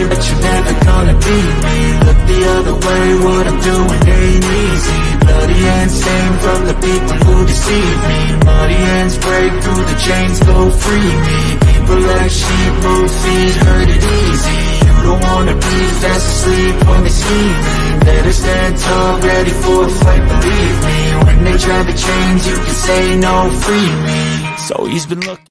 but you're never gonna be me. Look the other way, what I'm doing ain't easy. Bloody hands stained from the people who deceive me. Muddy hands break through the chains, go free me. People like sheep move feet, hurt it easy. You don't wanna be fast asleep when they see me. Better stand tall, ready for a fight, believe me. When they try to change, you can say no, free me. So he's been looking.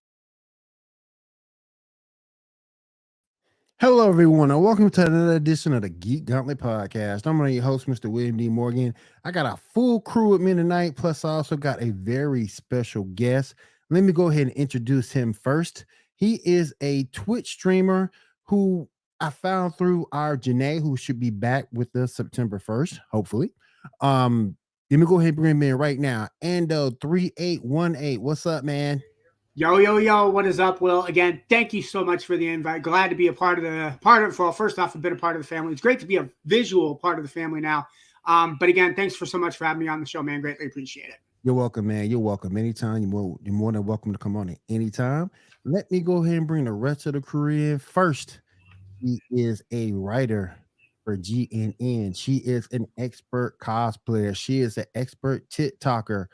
Hello, everyone, and welcome to another edition of the Geek Gauntlet Podcast. I'm one of your hosts, Mr. William D. Morgan. I got a full crew with me tonight, plus I also got a very special guest. Let me go ahead and introduce him first. He is a Twitch streamer who I found through our Janae, who should be back with us September 1st, hopefully. Let me go ahead and bring him in right now. Ando3818, what's up, man? Yo, what is up, Will? Again, thank you so much for the invite. Glad to be a part of well, first off, I've been a part of the family. It's great to be a visual part of the family now. But again, thanks for so much for having me on the show, man. Greatly appreciate it. You're welcome, man. You're welcome. Anytime. You're more than welcome to come on at any time. Let me go ahead and bring the rest of the crew in. First, she is a writer for GNN. She is an expert cosplayer. She is an expert TikToker.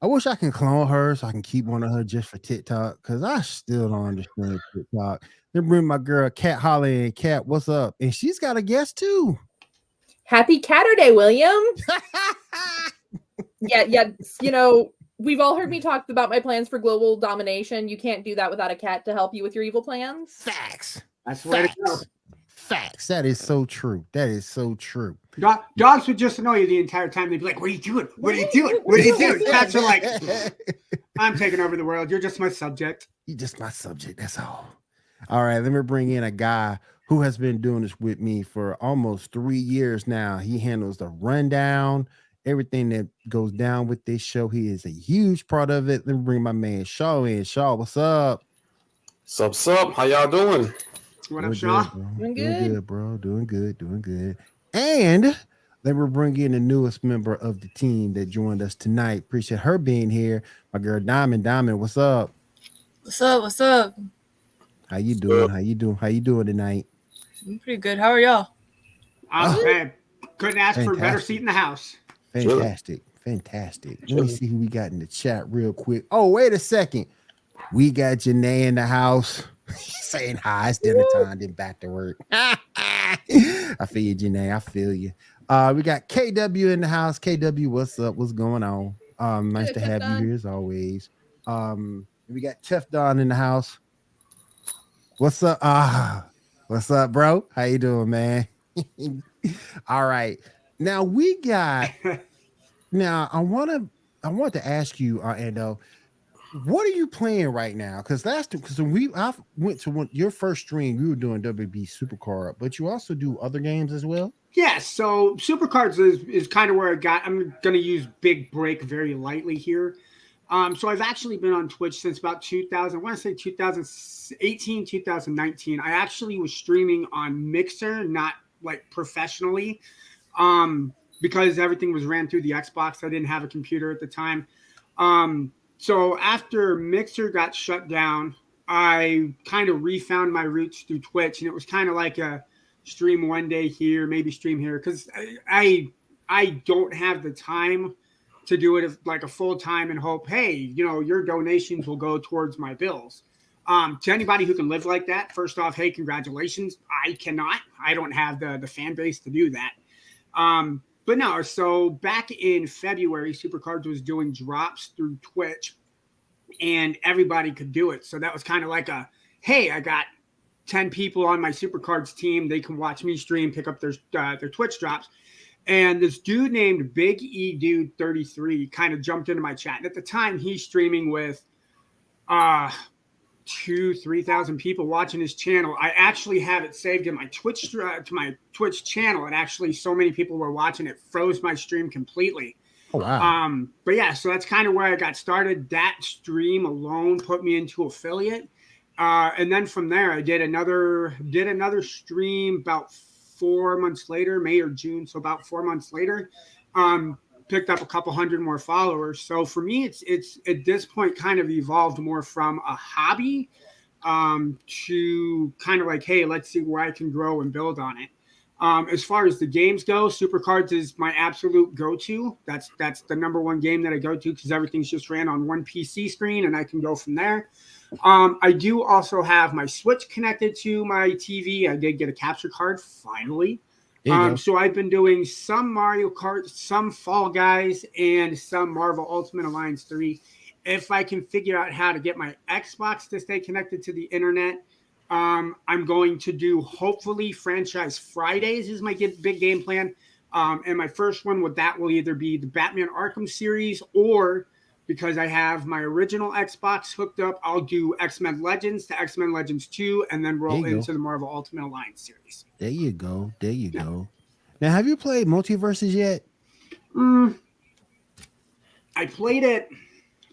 I wish I can clone her so I can keep one of her just for TikTok, because I still don't understand TikTok. Then bring my girl Kat Holly in. Kat, what's up? And she's got a guest too. Happy Catterday, William. Yeah. You know, we've all heard me talk about my plans for global domination. You can't do that without a cat to help you with your evil plans. Facts. That's the way to go. Facts. That is so true. That is so true. Dogs would just annoy you the entire time. They'd be like, what are you doing? What are you doing? What are you doing? Cats are like, I'm taking over the world. You're just my subject. You're just my subject. That's all. All right. Let me bring in a guy who has been doing this with me for almost 3 years now. He handles the rundown, everything that goes down with this show. He is a huge part of it. Let me bring my man Shaw in. Shaw, what's up? Sup? How y'all doing? What up, Shaw? Doing good, bro. Doing good. And let me bring in the newest member of the team that joined us tonight. Appreciate her being here. My girl Diamond. Diamond, what's up? What's up? How you doing? How you doing tonight? I'm pretty good. How are y'all? Okay. Couldn't ask for a better seat in the house. Fantastic. Let me see who we got in the chat real quick. Oh, wait a second. We got Janae in the house. Saying hi, it's dinner time, then back to work. I feel you, Janae. I feel you. We got KW in the house. KW, what's up? What's going on? Nice to have you here as always. We got Chef Don in the house. What's up? What's up, bro? How you doing, man? All right. Now we got. Now I want to ask you, Ando. What are you playing right now? Because I went to your first stream, you were doing WB Supercard, but you also do other games as well. Yeah, so Supercards is kind of where I'm going to use Big Break very lightly here. So I've actually been on Twitch since about 2018, 2019. I actually was streaming on Mixer, not like professionally, because everything was ran through the Xbox. I didn't have a computer at the time. So after Mixer got shut down, I kind of refound my roots through Twitch, and it was kind of like a stream one day here, maybe stream here, because I don't have the time to do it like a full time and hope, hey, your donations will go towards my bills. To anybody who can live like that, first off, hey, congratulations. I cannot. I don't have the fan base to do that. But no, so back in February, Supercards was doing drops through Twitch, and everybody could do it. So that was kind of like hey, I got 10 people on my Supercards team. They can watch me stream, pick up their Twitch drops. And this dude named Big E Dude 33 kind of jumped into my chat. And at the time, he's streaming with 3,000 people watching his channel. I actually have it saved in my Twitch to my Twitch channel, and actually so many people were watching it froze my stream completely. Oh, wow. But yeah, so that's kind of where I got started. That stream alone put me into affiliate, and then from there I did another stream about 4 months later, May or June, so about 4 months later. Picked up a couple hundred more followers. So for me, it's at this point kind of evolved more from a hobby to kind of like, hey, let's see where I can grow and build on it. As far as the games go, Supercards is my absolute go-to. That's the number one game that I go to because everything's just ran on one PC screen and I can go from there. I do also have my Switch connected to my TV. I did get a capture card finally. So I've been doing some Mario Kart, some Fall Guys, and some Marvel Ultimate Alliance 3. If I can figure out how to get my Xbox to stay connected to the internet, I'm going to do hopefully Franchise Fridays is my big game plan. And my first one with that will either be the Batman Arkham series, or because I have my original Xbox hooked up, I'll do X-Men Legends to X-Men Legends 2 and then roll into the Marvel Ultimate Alliance series. There you go. There you go. Now, have you played Multiverses yet? I played it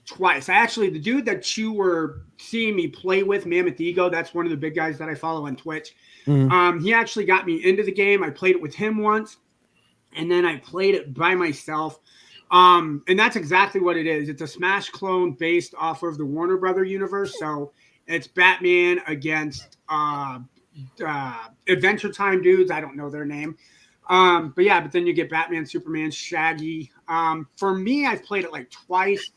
twice. The dude that you were seeing me play with, Mammoth Ego, that's one of the big guys that I follow on Twitch. He actually got me into the game. I played it with him once, and then I played it by myself. And that's exactly what it is. It's a Smash clone based off of the Warner Brother universe. So it's Batman against Adventure Time dudes. I don't know their name. But then you get Batman, Superman, Shaggy. For me, I've played it like twice.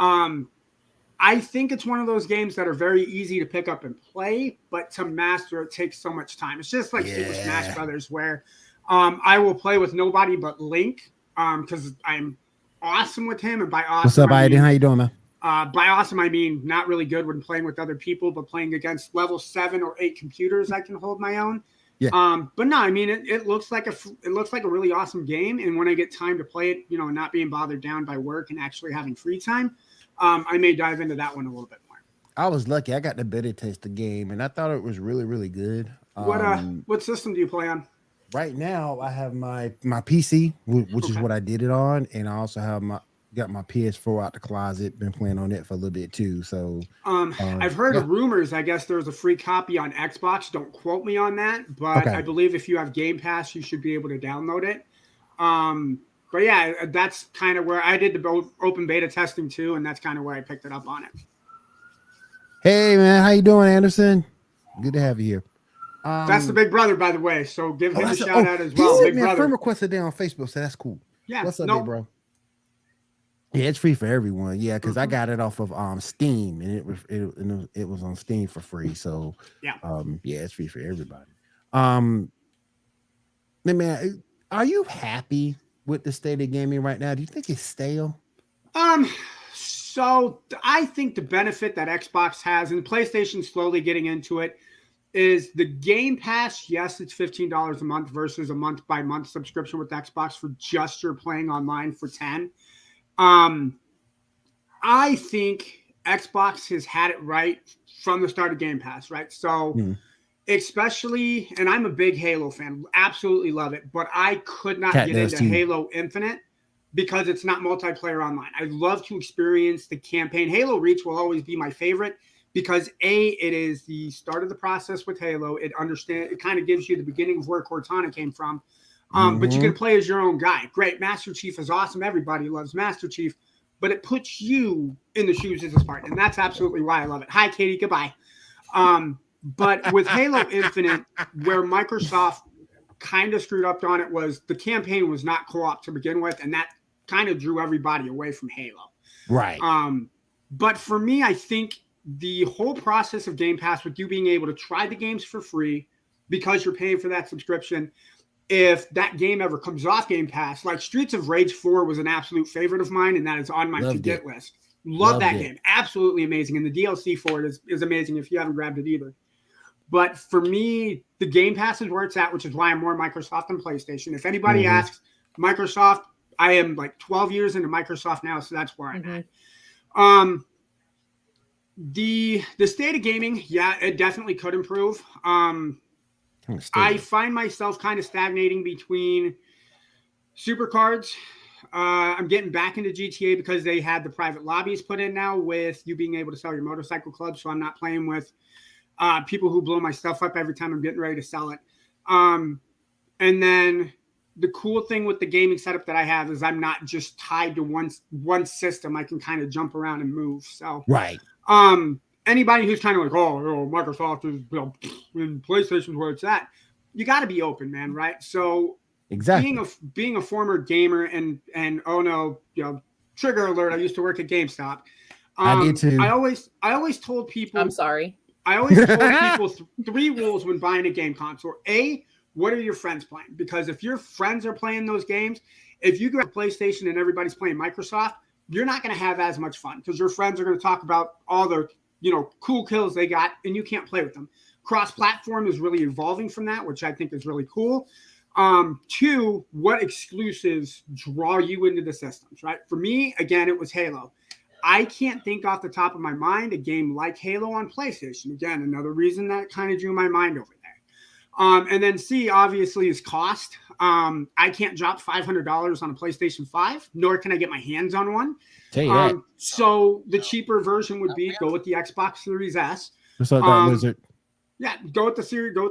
I think it's one of those games that are very easy to pick up and play, but to master it takes so much time. It's just like Super Smash Brothers, where I will play with nobody but Link because I'm awesome with him. And by awesome, what's up, Aiden? How you doing, man? By awesome, I mean not really good when playing with other people, but playing against level 7 or 8 computers, I can hold my own. Yeah. But no, I mean it looks like a really awesome game, and when I get time to play it, not being bothered down by work and actually having free time, I may dive into that one a little bit more. I was lucky; I got the beta test the game, and I thought it was really, really good. What system do you play on? Right now, I have my PC, which is what I did it on, and I also have got my PS4 out the closet. Been playing on it for a little bit too. So I've heard rumors. I guess there's a free copy on Xbox. Don't quote me on that, but I believe if you have Game Pass, you should be able to download it. But yeah, that's kind of where I did the open beta testing too, and that's kind of where I picked it up on it. Hey man, how you doing, Anderson? Good to have you here. That's the big brother, by the way. So give him a shout out as well. Big brother. Friend request today on Facebook, so that's cool. Yeah. What's up, big bro? Yeah, it's free for everyone. Yeah, because I got it off of Steam, and it was on Steam for free. So it's free for everybody. Man, are you happy with the state of gaming right now? Do you think it's stale? So I think the benefit that Xbox has, and PlayStation slowly getting into it, is the Game Pass. Yes, it's $15 a month versus a month-by-month subscription with Xbox for just your playing online for $10. I think Xbox has had it right from the start of Game Pass, right? So especially, and I'm a big Halo fan, absolutely love it, but I could not get into Halo Infinite because it's not multiplayer online. I love to experience the campaign. Halo Reach will always be my favorite because it is the start of the process with Halo. It kind of gives you the beginning of where Cortana came from. But you can play as your own guy. Great. Master Chief is awesome. Everybody loves Master Chief, but it puts you in the shoes as a Spartan. And that's absolutely why I love it. Hi, Katie. Goodbye. But with Halo Infinite, where Microsoft kind of screwed up on it was the campaign was not co-op to begin with. And that kind of drew everybody away from Halo. Right. But for me, I think the whole process of Game Pass with you being able to try the games for free because you're paying for that subscription, if that game ever comes off Game Pass, like Streets of Rage 4 was an absolute favorite of mine, and that is on my to-get list. Love that game. Absolutely amazing. And the DLC for it is amazing if you haven't grabbed it either. But for me, the Game Pass is where it's at, which is why I'm more Microsoft than PlayStation. If anybody asks, Microsoft, I am like 12 years into Microsoft now, so that's where I'm at. The state of gaming, it definitely could improve. I find myself kind of stagnating between Supercards. I'm getting back into GTA because they had the private lobbies put in now with you being able to sell your motorcycle club. So I'm not playing with people who blow my stuff up every time I'm getting ready to sell it. And then the cool thing with the gaming setup that I have is I'm not just tied to one system. I can kind of jump around and move. So right. And anybody who's kind of like, oh, Microsoft is, and PlayStation's where it's at. You got to be open, man, right? So Exactly. being a former gamer and oh no, trigger alert. I used to work at GameStop. I did too. I always told people. I'm sorry. I always told people three rules when buying a game console. A, what are your friends playing? Because if your friends are playing those games, if you go to PlayStation and everybody's playing Microsoft, you're not going to have as much fun because your friends are going to talk about all the cool kills they got, and you can't play with them. Cross-platform is really evolving from that, which I think is really cool. 2, what exclusives draw you into the systems, right? For me, again, it was Halo. I can't think off the top of my mind a game like Halo on PlayStation. Again, another reason that kind of drew my mind over there. And then C, obviously, is cost. I can't drop $500 on a PlayStation 5, nor can I get my hands on one. Tell you that. So the cheaper version would be go with the Xbox Series S. What's up, that lizard? Yeah, go with the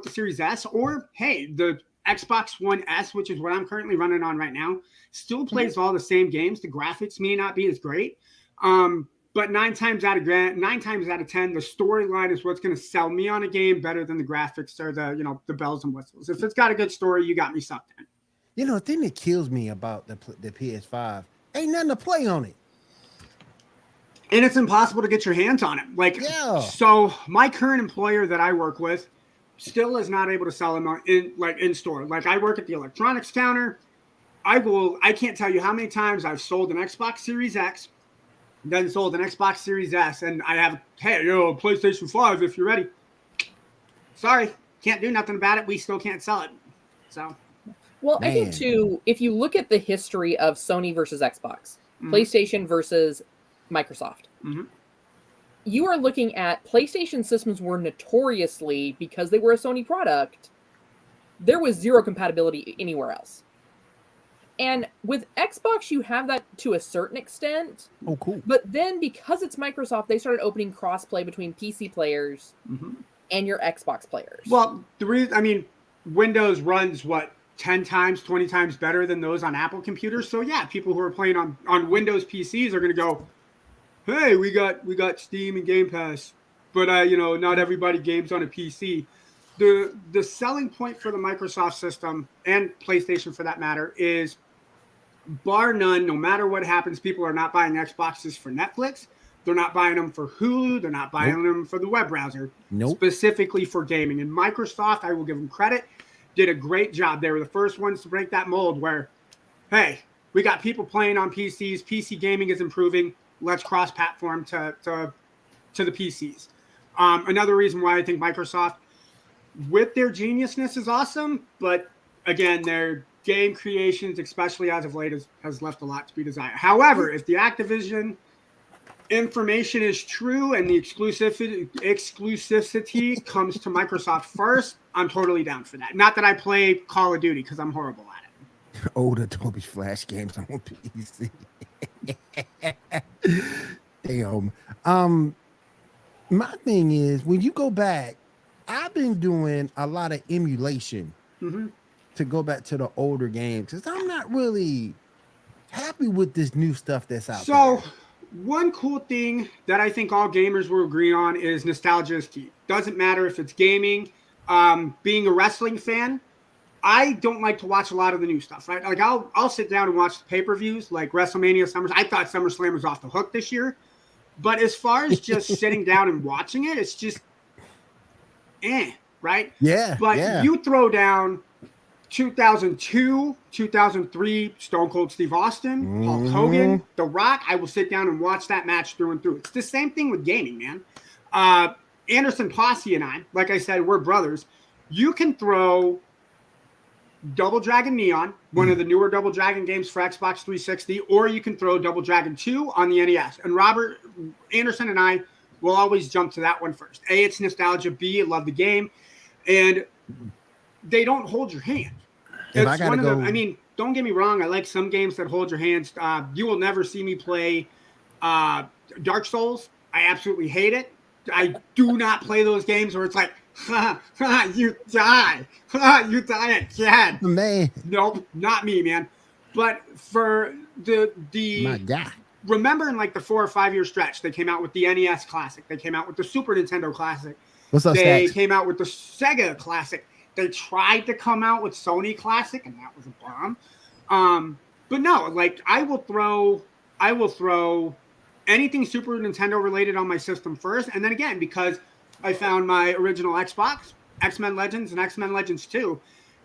Series S, or hey, the Xbox One S, which is what I'm currently running on right now, still plays all the same games. The graphics may not be as great, but 9 times out of 10, the storyline is what's going to sell me on a game better than the graphics or the bells and whistles. If it's got a good story, you got me sucked in. The thing that kills me about the PS5 ain't nothing to play on it. And it's impossible to get your hands on it. So my current employer that I work with still is not able to sell them in store. Like, I work at the electronics counter. I can't tell you how many times I've sold an Xbox Series X, then sold an Xbox Series S, and I have, hey, PlayStation 5 if you're ready. Sorry, can't do nothing about it. We still can't sell it. So, well, I think too, if you look at the history of Sony versus Xbox, PlayStation versus Microsoft, you are looking at PlayStation systems were notoriously, because they were a Sony product, there was zero compatibility anywhere else. And with Xbox, you have that to a certain extent. Oh, cool. But then because it's Microsoft, they started opening cross-play between PC players and your Xbox players. Well, Windows runs, 10 times, 20 times better than those on Apple computers. So, yeah, people who are playing on Windows PCs are going to go, hey, we got Steam and Game Pass, but not everybody games on a PC. The selling point for the Microsoft system, and PlayStation for that matter, is bar none, no matter what happens, people are not buying Xboxes for Netflix. They're not buying them for Hulu. They're not buying them for the web browser. Specifically for gaming. And Microsoft, I will give them credit, did a great job. They were the first ones to break that mold where, hey, we got people playing on PCs. PC gaming is improving. Let's cross-platform to the PCs. Another reason why I think Microsoft, with their geniusness, is awesome, but again, their game creations, especially as of late, has left a lot to be desired. However, if the Activision information is true and the exclusivity comes to Microsoft first, I'm totally down for that. Not that I play Call of Duty because I'm horrible at it. Old Adobe Flash games on PC. Damn. My thing is, when you go back, I've been doing a lot of emulation to go back to the older games because I'm not really happy with this new stuff that's out there. So, one cool thing that I think all gamers will agree on is nostalgia is key. Doesn't matter if it's gaming, being a wrestling fan. I don't like to watch a lot of the new stuff, right? Like I'll sit down and watch the pay-per-views like WrestleMania, SummerSlam. I thought SummerSlam was off the hook this year. But as far as just sitting down and watching it, it's just right? Yeah. But you throw down 2002, 2003, Stone Cold Steve Austin, Hulk Hogan, The Rock, I will sit down and watch that match through and through. It's the same thing with gaming, man. Anderson Posse and I, like I said, we're brothers. You can throw Double Dragon Neon, one of the newer Double Dragon games for Xbox 360, or you can throw Double Dragon 2 on the NES. And Robert Anderson and I will always jump to that one first. A, it's nostalgia. B, I love the game. And they don't hold your hand. It's one of them. I mean, don't get me wrong. I like some games that hold your hands. You will never see me play Dark Souls. I absolutely hate it. I do not play those games where it's like, you die. You die again. Man. Nope, not me, man. But for the My God. remember in like the 4 or 5 year stretch, they came out with the NES Classic. They came out with the Super Nintendo Classic. What's up, They Stacks? came out with the Sega Classic. They tried to come out with Sony Classic, and that was a bomb. But no, like I will throw anything Super Nintendo related on my system first, and then again, because I found my original Xbox, X-Men Legends and X-Men Legends 2.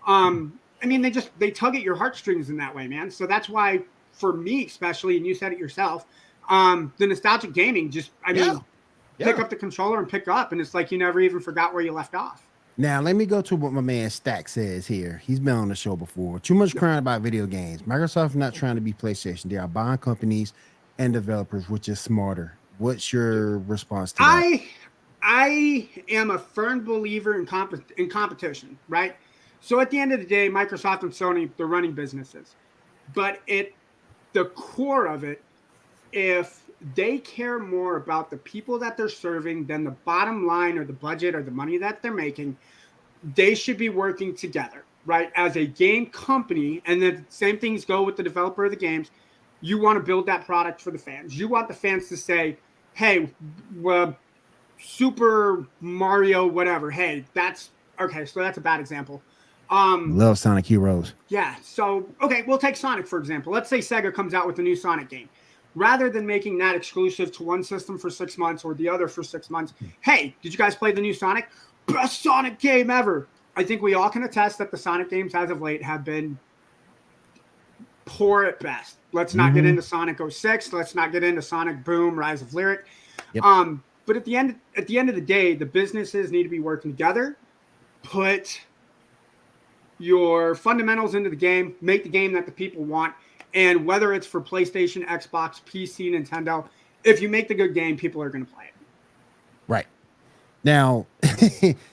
I mean, they tug at your heartstrings in that way, man. So that's why, for me especially, and you said it yourself, the nostalgic gaming pick up the controller and pick up, and it's like you never even forgot where you left off. Now, let me go to what my man Stack says here. He's been on the show before. Too much crying about video games. Microsoft is not trying to be PlayStation. They are buying companies and developers, which is smarter. What's your response to that? I am a firm believer in competition, right? So at the end of the day, Microsoft and Sony, they're running businesses. But at the core of it, if they care more about the people that they're serving than the bottom line or the budget or the money that they're making, they should be working together, right? As a game company, and the same things go with the developer of the games, you want to build that product for the fans. You want the fans to say, hey, Super Mario, whatever. Hey, that's okay. So that's a bad example. Love Sonic Heroes. Yeah. So, okay, we'll take Sonic, for example. Let's say Sega comes out with a new Sonic game. Rather than making that exclusive to one system for 6 months or the other for 6 months, hey, did you guys play the new Sonic? Best Sonic game ever. I think we all can attest that the Sonic games as of late have been poor at best. Let's not get into Sonic 06. Let's not get into Sonic Boom, Rise of Lyric. Yep. But at the end of the day, the businesses need to be working together. Put your fundamentals into the game, make the game that the people want, and whether it's for PlayStation, Xbox, PC, Nintendo, if you make the good game, people are going to play it. Right. Now,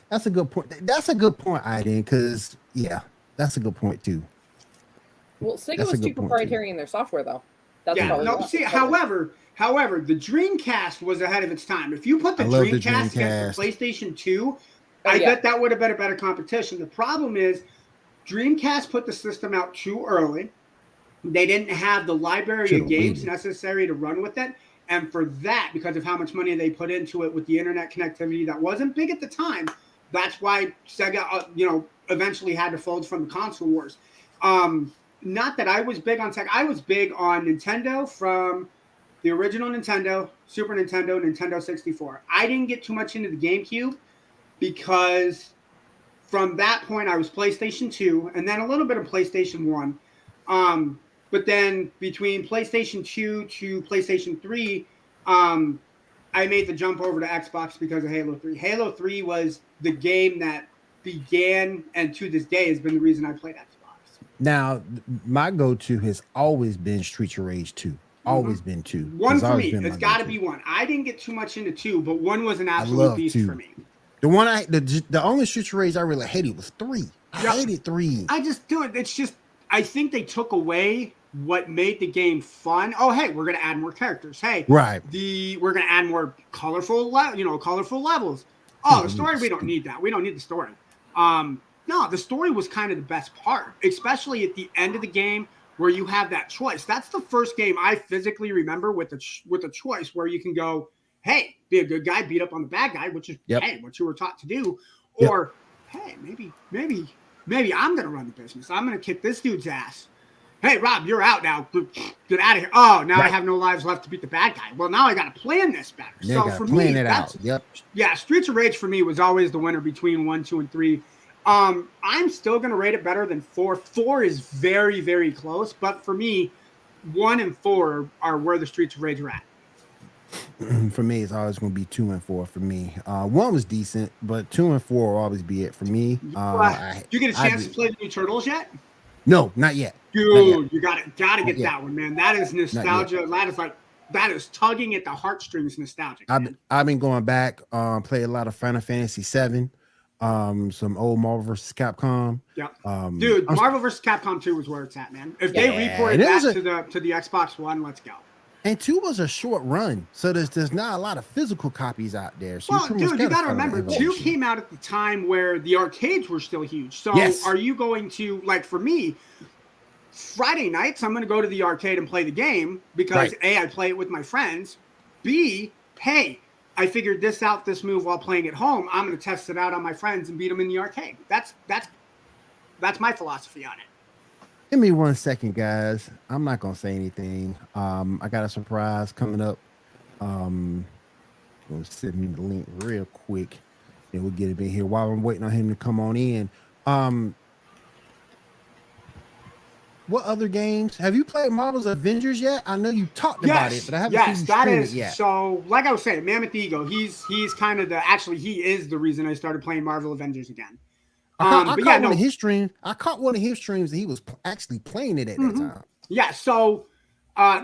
that's a good point. That's a good point, Aiden, because, that's a good point, too. Well, Sega was too proprietary in their software, though. That's however, the Dreamcast was ahead of its time. If you put the Dreamcast against the PlayStation 2, I bet that would have been a better competition. The problem is Dreamcast put the system out too early. They didn't have the library of games necessary to run with it. And for that, because of how much money they put into it with the internet connectivity that wasn't big at the time, that's why Sega, eventually had to fold from the console wars. Not that I was big on Sega. I was big on Nintendo from the original Nintendo, Super Nintendo, Nintendo 64. I didn't get too much into the GameCube because from that point I was PlayStation 2 and then a little bit of PlayStation 1. But then between PlayStation 2 to PlayStation 3, I made the jump over to Xbox because of Halo 3. Halo 3 was the game that began and to this day has been the reason I played Xbox. Now, my go-to has always been Streets of Rage 2. Always been 2. One for me. It's got to be 1. I didn't get too much into 2, but 1 was an absolute beast for me. The one the only Streets of Rage I really hated was 3. I hated 3. I just do it. It's just, I think they took away what made the game fun. Oh, hey, we're going to add more characters. Hey, right. We're going to add more colorful levels. Oh, the story, we don't need that. We don't need the story. No, the story was kind of the best part, especially at the end of the game where you have that choice. That's the first game I physically remember with a choice where you can go, hey, be a good guy, beat up on the bad guy, which is hey, what you were taught to do, or hey, maybe I'm gonna run the business. I'm gonna kick this dude's ass. Hey, Rob, you're out now. Get out of here. Oh, now I have no lives left to beat the bad guy. Well, now I got to plan this better. So for me, Streets of Rage for me was always the winner between 1, 2, and 3. I'm still going to rate it better than 4. 4 is very, very close, but for me, 1 and 4 are where the Streets of Rage are at. For me, it's always going to be 2 and 4 for me. 1 was decent, but 2 and 4 will always be it for me. Did you get a chance to play the new Turtles yet? No, not yet. Dude, you gotta get that one, man. That is nostalgia. That is tugging at the heartstrings nostalgic. I've been going back, play a lot of Final Fantasy 7. Some old Marvel vs. Capcom. Yeah. Dude, Marvel vs. Capcom 2 was where it's at, man. If they reported that to the Xbox One, let's go. And 2 was a short run, so there's not a lot of physical copies out there. So you got to remember, 2 came out at the time where the arcades were still huge. So are you going to, like for me, Friday nights, I'm going to go to the arcade and play the game because A, I play it with my friends. B, hey, I figured this move while playing at home. I'm going to test it out on my friends and beat them in the arcade. That's my philosophy on it. Give me 1 second, guys. I'm not gonna say anything. I got a surprise coming up. Gonna send me the link real quick, and we'll get it in here while I'm waiting on him to come on in. What other games have you played? Marvel's Avengers yet? I know you talked about it, but I haven't seen you stream it yet. So, like I was saying, Mammoth Ego. He's kind of he is the reason I started playing Marvel Avengers again. I caught one of his streams. I caught one of his streams, and he was actually playing it at that time. Yeah, so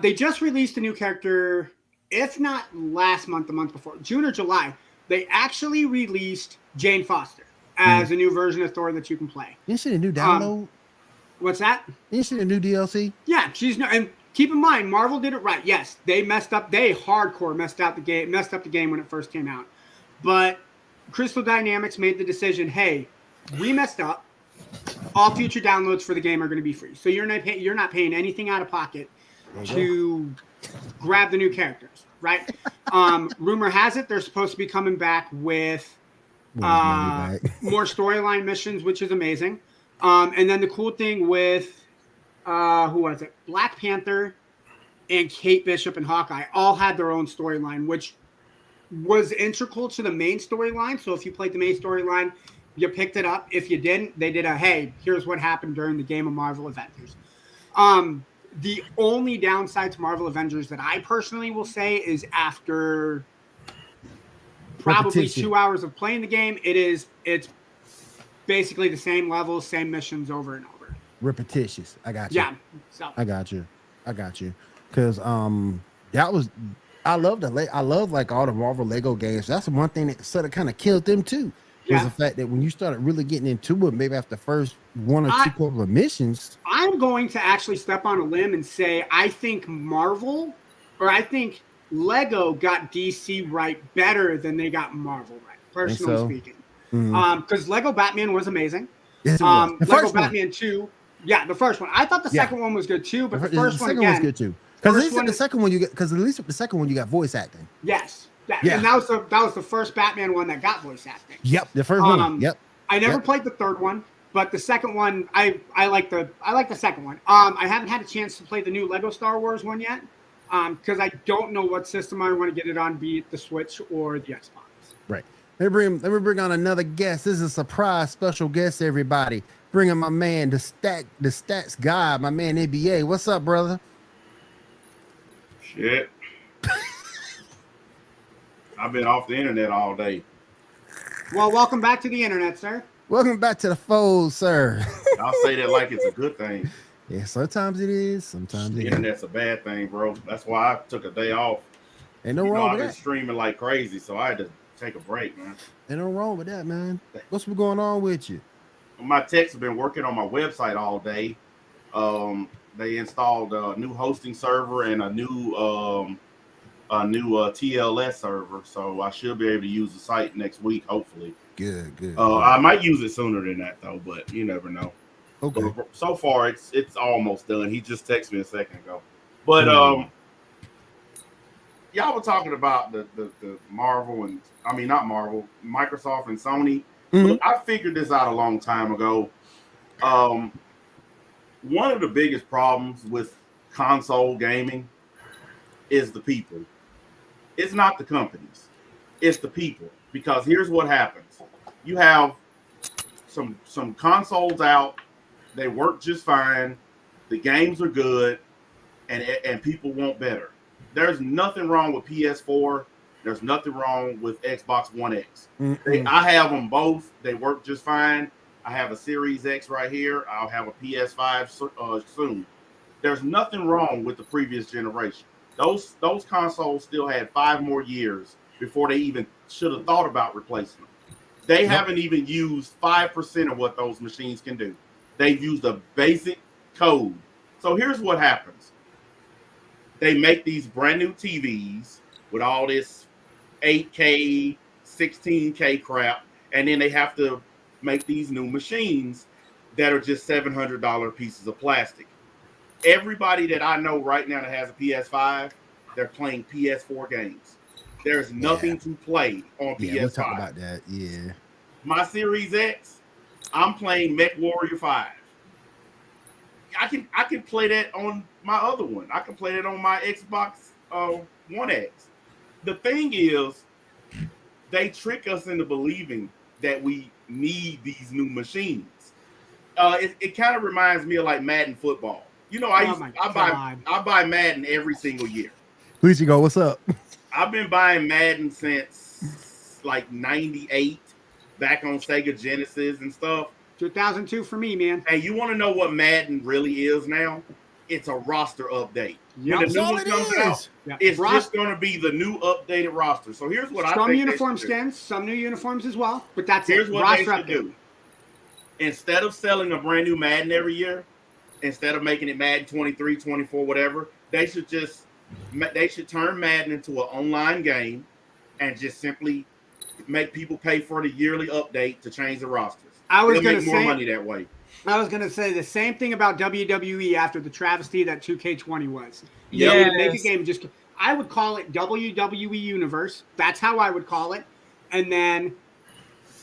they just released a new character, if not last month, the month before, June or July. They actually released Jane Foster as a new version of Thor that you can play. You see a new download? What's that? You see a new DLC? Yeah, and keep in mind, Marvel did it right. Yes, they messed up. They hardcore messed up the game when it first came out. But Crystal Dynamics made the decision, hey, we messed up. All future downloads for the game are going to be free. So you're not paying anything out of pocket to grab the new characters, right? Rumor has it they're supposed to be coming back with more storyline missions, which is amazing. And then the cool thing with who was it? Black Panther and Kate Bishop and Hawkeye all had their own storyline, which was integral to the main storyline. So if you played the main storyline, you picked it up. If you didn't, they did hey, here's what happened during the game of Marvel Avengers. The only downside to Marvel Avengers that I personally will say is after probably 2 hours of playing the game, it's basically the same levels, same missions over and over. Repetitious. I got you. Yeah. So. I got you. Because that was I love like all the Marvel Lego games. That's the one thing that sort of kind of killed them too. Was the fact that when you started really getting into it, maybe after the first one or two couple of missions. I'm going to actually step on a limb and say I think Lego got DC right better than they got Marvel right, personally speaking. Because Lego Batman was amazing. Yes, Lego Batman 2, the first one. I thought the second one was good too, but the first one was good too. Because at least the second one you got voice acting. Yes. Yeah. And that was the first Batman one that got voice acting. Yep, the first one. Yep. I never played the third one, but the second one, I like the second one. I haven't had a chance to play the new Lego Star Wars one yet, because I don't know what system I want to get it on, be it the Switch or the Xbox. Right. Let me bring on another guest. This is a surprise special guest, everybody. Bringing my man, the stats guy, my man NBA. What's up, brother? Shit. I've been off the internet all day. Well, welcome back to the internet, sir. Welcome back to the fold, sir. I'll say that like it's a good thing. Yeah, sometimes it is. Sometimes the internet's a bad thing, bro. That's why I took a day off. Ain't no wrong with that. I've been streaming like crazy, so I had to take a break, man. Ain't no wrong with that, man. What's been going on with you? My techs have been working on my website all day. They installed a new hosting server and a new TLS server, so I should be able to use the site next week, hopefully. Good. I might use it sooner than that, though, but you never know. Okay. But so far, it's almost done. He just texted me a second ago. But y'all were talking about the Marvel and not Marvel, Microsoft and Sony. Mm-hmm. Look, I figured this out a long time ago. One of the biggest problems with console gaming is the people. It's not the companies. It's the people. Because here's what happens. You have some consoles out. They work just fine. The games are good. And people want better. There's nothing wrong with PS4. There's nothing wrong with Xbox One X. I have them both. They work just fine. I have a Series X right here. I'll have a PS5 soon. There's nothing wrong with the previous generation. Those consoles still had 5 more years before they even should have thought about replacing them. They haven't even used 5% of what those machines can do. They've used a basic code. So here's what happens. They make these brand new TVs with all this 8K, 16K crap, and then they have to make these new machines that are just $700 pieces of plastic. everybody that I know right now that has a PS5, they're playing PS4 games. There's nothing to play on PS5. We'll talk about that. Yeah. My Series X, I'm playing Mech Warrior 5. I can play that on my other one. I can play that on my Xbox One X. The thing is, they trick us into believing that we need these new machines. It kind of reminds me of like Madden football. You know, I buy Madden every single year. Please, you go. What's up? I've been buying Madden since like '98, back on Sega Genesis and stuff. 2002 for me, man. And you want to know what Madden really is now? It's a roster update. Yep. When the new one comes out, it's just going to be the new updated roster. So here's what I think. Some uniform skins, some new uniforms as well, but that's here's it. What roster they should do. Instead of selling a brand new Madden every year, instead of making it Madden 23, 24, whatever, they should turn Madden into an online game and just simply make people pay for the yearly update to change the rosters. I was going to make more money that way. I was going to say the same thing about WWE after the travesty that 2K20 was. Yeah, make a game I would call it WWE Universe. That's how I would call it. And then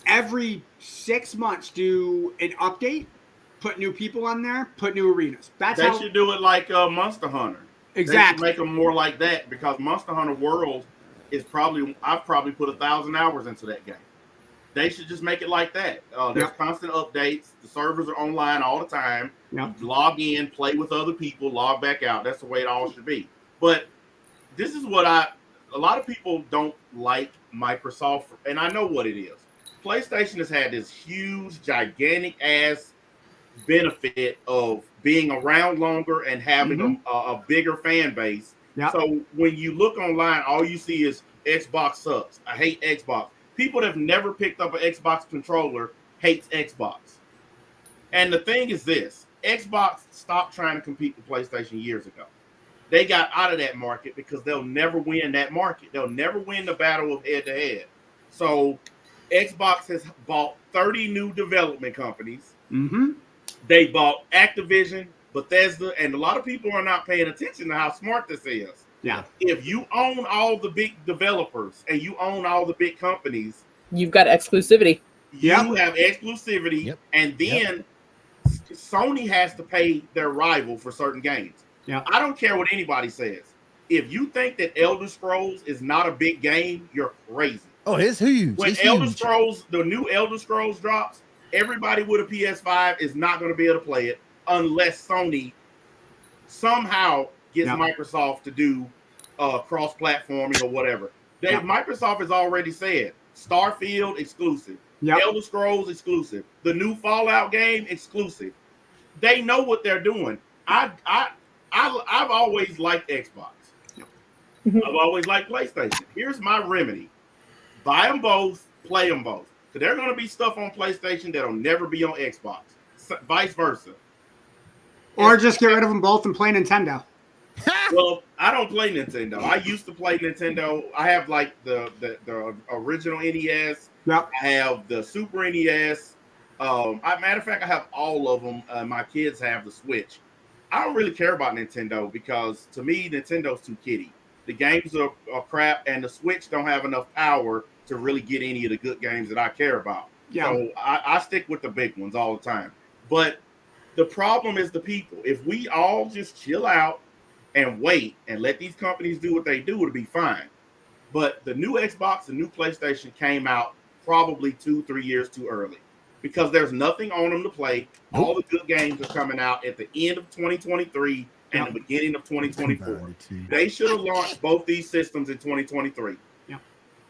every 6 months do an update, put new people on there, put new arenas. They should do it like Monster Hunter. Exactly. They should make them more like that because Monster Hunter World is I've probably put 1,000 hours into that game. They should just make it like that. There's constant updates. The servers are online all the time. Yep. You log in, play with other people, log back out. That's the way it all should be. But this is what a lot of people don't like Microsoft, and I know what it is. PlayStation has had this huge, gigantic ass benefit of being around longer and having a bigger fan base. Yep. So when you look online, all you see is Xbox sucks. I hate Xbox. People that have never picked up an Xbox controller hates Xbox. And the thing is this, Xbox stopped trying to compete with PlayStation years ago. They got out of that market because they'll never win that market. They'll never win the battle of head-to-head. So Xbox has bought 30 new development companies. Mm-hmm. They bought Activision, Bethesda, and a lot of people are not paying attention to how smart this is. Yeah. If you own all the big developers and you own all the big companies, you've got exclusivity. You have exclusivity, and then Sony has to pay their rival for certain games. Yeah. I don't care what anybody says. If you think that Elder Scrolls is not a big game, you're crazy. Oh, it's huge. When Scrolls, the new Elder Scrolls drops, everybody with a PS5 is not going to be able to play it unless Sony somehow gets Microsoft to do cross-platforming or whatever. Microsoft has already said Starfield exclusive, Elder Scrolls exclusive, the new Fallout game exclusive. They know what they're doing. I've always liked Xbox. I've always liked PlayStation. Here's my remedy: buy them both, play them both. Because there's going to be stuff on PlayStation that'll never be on Xbox. Vice versa. Or just get rid of them both and play Nintendo. Well, I don't play Nintendo. I used to play Nintendo. I have like the original NES. Yep. I have the Super NES. Matter of fact, I have all of them. My kids have the Switch. I don't really care about Nintendo because to me, Nintendo's too kiddie. The games are crap, and the Switch don't have enough power to really get any of the good games that I care about. Yeah. So I stick with the big ones all the time. But the problem is the people. If we all just chill out and wait and let these companies do what they do, it'll be fine. But the new Xbox and new PlayStation came out probably 2-3 years too early because there's nothing on them to play. All the good games are coming out at the end of 2023 and the beginning of 2024. They should have launched both these systems in 2023. Yeah.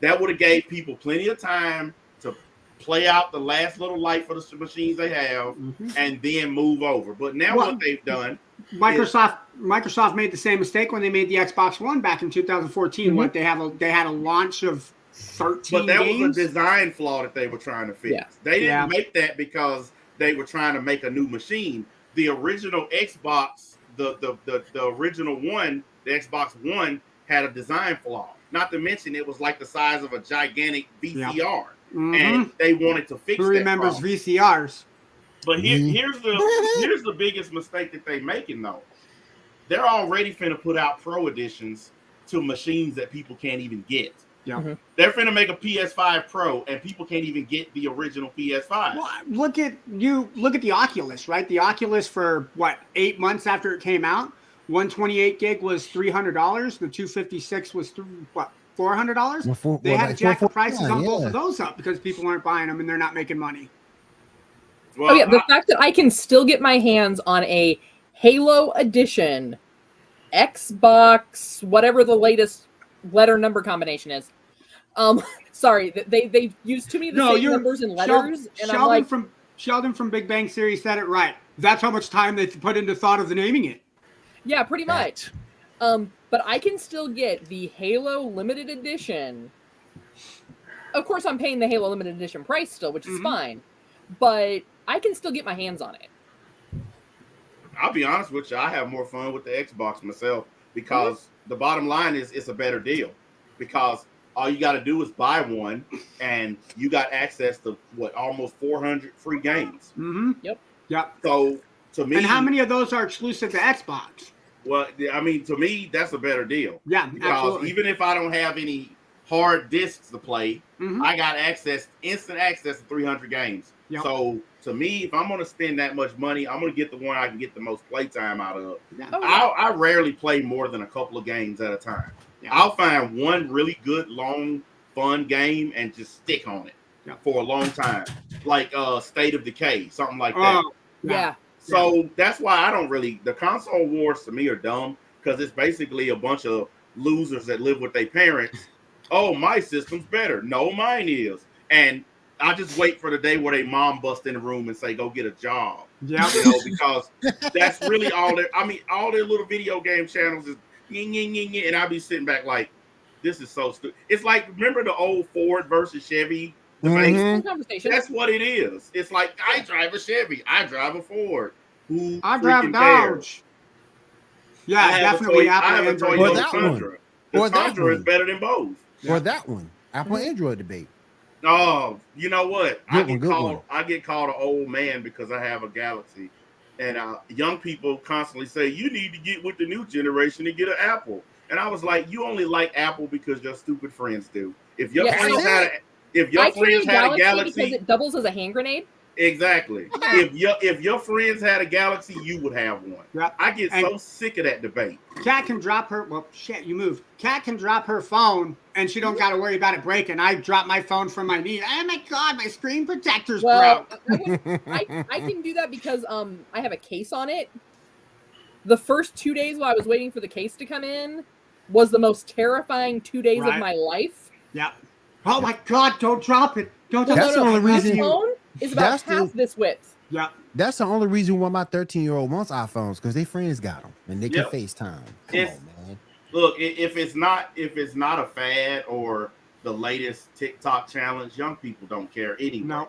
That would have gave people plenty of time to play out the last little life of the machines they have and then move over. But now what they've done, Microsoft made the same mistake when they made the Xbox One back in 2014. What they had a launch of 13 but that games. was a design flaw that they were trying to fix. Yeah. They didn't make that because they were trying to make a new machine. The original Xbox, the original one, the Xbox One, had a design flaw. Not to mention it was like the size of a gigantic VCR, and they wanted to fix. Who remembers problem. VCRs? But here's the biggest mistake that they're making though. they're already finna put out pro editions to machines that people can't even get. Yeah. Mm-hmm. They're finna make a PS5 Pro and people can't even get the original PS5. Well, look at the Oculus, right? The Oculus for what, 8 months after it came out, 128 gig was $300. The 256 was $400. They had to jack the prices on both of those up because people aren't buying them and they're not making money. Well, the fact that I can still get my hands on a Halo edition Xbox, whatever the latest letter number combination is. Sorry, they use too many of the same numbers and letters. Sheldon from Big Bang Theory said it right. That's how much time they put into thought of the naming it. Yeah, pretty much. But I can still get the Halo limited edition. Of course, I'm paying the Halo limited edition price still, which is fine. But I can still get my hands on it. I'll be honest with you, I have more fun with the Xbox myself because the bottom line is it's a better deal. Because all you got to do is buy one, and you got access to almost 400 free games. Yep. So to me, and how many of those are exclusive to Xbox? Well, I mean, to me, that's a better deal. Yeah, because absolutely. even if I don't have any hard discs to play, I got instant access to 300 games. Yep. So to me, if I'm going to spend that much money, I'm going to get the one I can get the most playtime out of. Yeah. I rarely play more than a couple of games at a time. Yeah. I'll find one really good, long, fun game and just stick on it for a long time, like State of Decay, something like that. Yeah. So that's why I don't really. The console wars to me are dumb because it's basically a bunch of losers that live with their parents. Oh, my system's better. No, mine is. And I just wait for the day where they mom bust in the room and say, "Go get a job." Yeah, because that's really all their. I mean, all their little video game channels is and I'll be sitting back like, this is so stupid. It's like, remember the old Ford versus Chevy debate? That's what it is. It's like, I drive a Chevy, I drive a Ford. I drive a Dodge. Yeah, definitely Apple Android. Or that one. The Tundra is better than both. Or that one. Apple Android debate. Oh, you know what? I get called an old man because I have a Galaxy. And young people constantly say, you need to get with the new generation and get an Apple. And I was like, you only like Apple because your stupid friends do. If your friends had a Galaxy, because it doubles as a hand grenade. Exactly. If your friends had a Galaxy, you would have one. Yep. I get so sick of that debate. Kat can drop her. Well, shit, you moved. Kat can drop her phone, and she don't got to worry about it breaking. I drop my phone from my knee. Oh my god, my screen protector's broke. I can do that because I have a case on it. The first 2 days while I was waiting for the case to come in was the most terrifying 2 days of my life. Yeah. Oh my god, don't drop it. Don't. That's the only reason. Is about half this width. Yeah. That's the only reason why my 13-year-old wants iPhones, because their friends got them and they can FaceTime. Come on, man. Look, if it's not a fad or the latest TikTok challenge, young people don't care anymore. No.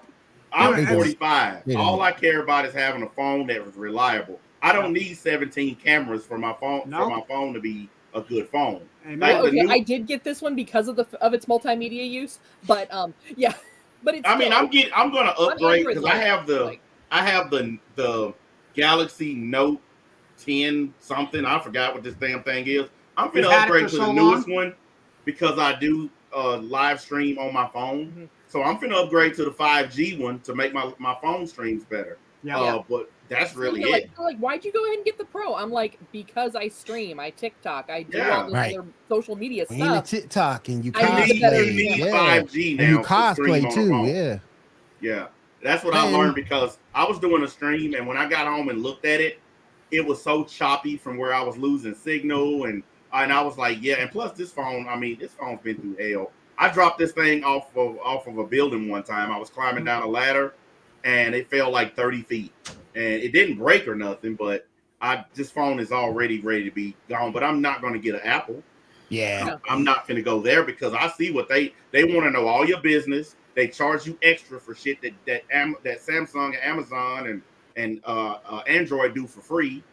I'm 45. All I care about is having a phone that was reliable. I don't need 17 cameras for my phone for my phone to be a good phone. Like I did get this one because of its multimedia use, but yeah. But it's I'm going to upgrade because I have the Galaxy Note 10 something. I forgot what this damn thing is. I'm going to upgrade to the newest one because I do live stream on my phone. Mm-hmm. So I'm going to upgrade to the 5G one to make my phone streams better. But that's really it. Like, why'd you go ahead and get the Pro? I'm like, because I stream, I TikTok, I do all this other social media stuff. And TikTok, and you cosplay. You need 5G now. And you cosplay too, Yeah. That's what I learned because I was doing a stream, and when I got home and looked at it, it was so choppy from where I was losing signal, and I was like, and plus this phone's been through hell. I dropped this thing off of a building one time. I was climbing down a ladder, and it fell like 30 feet. And it didn't break or nothing, but this phone is already ready to be gone. But I'm not going to get an Apple. Yeah. I'm not going to go there because I see what they want to know all your business. They charge you extra for shit that Samsung and Amazon and Android do for free.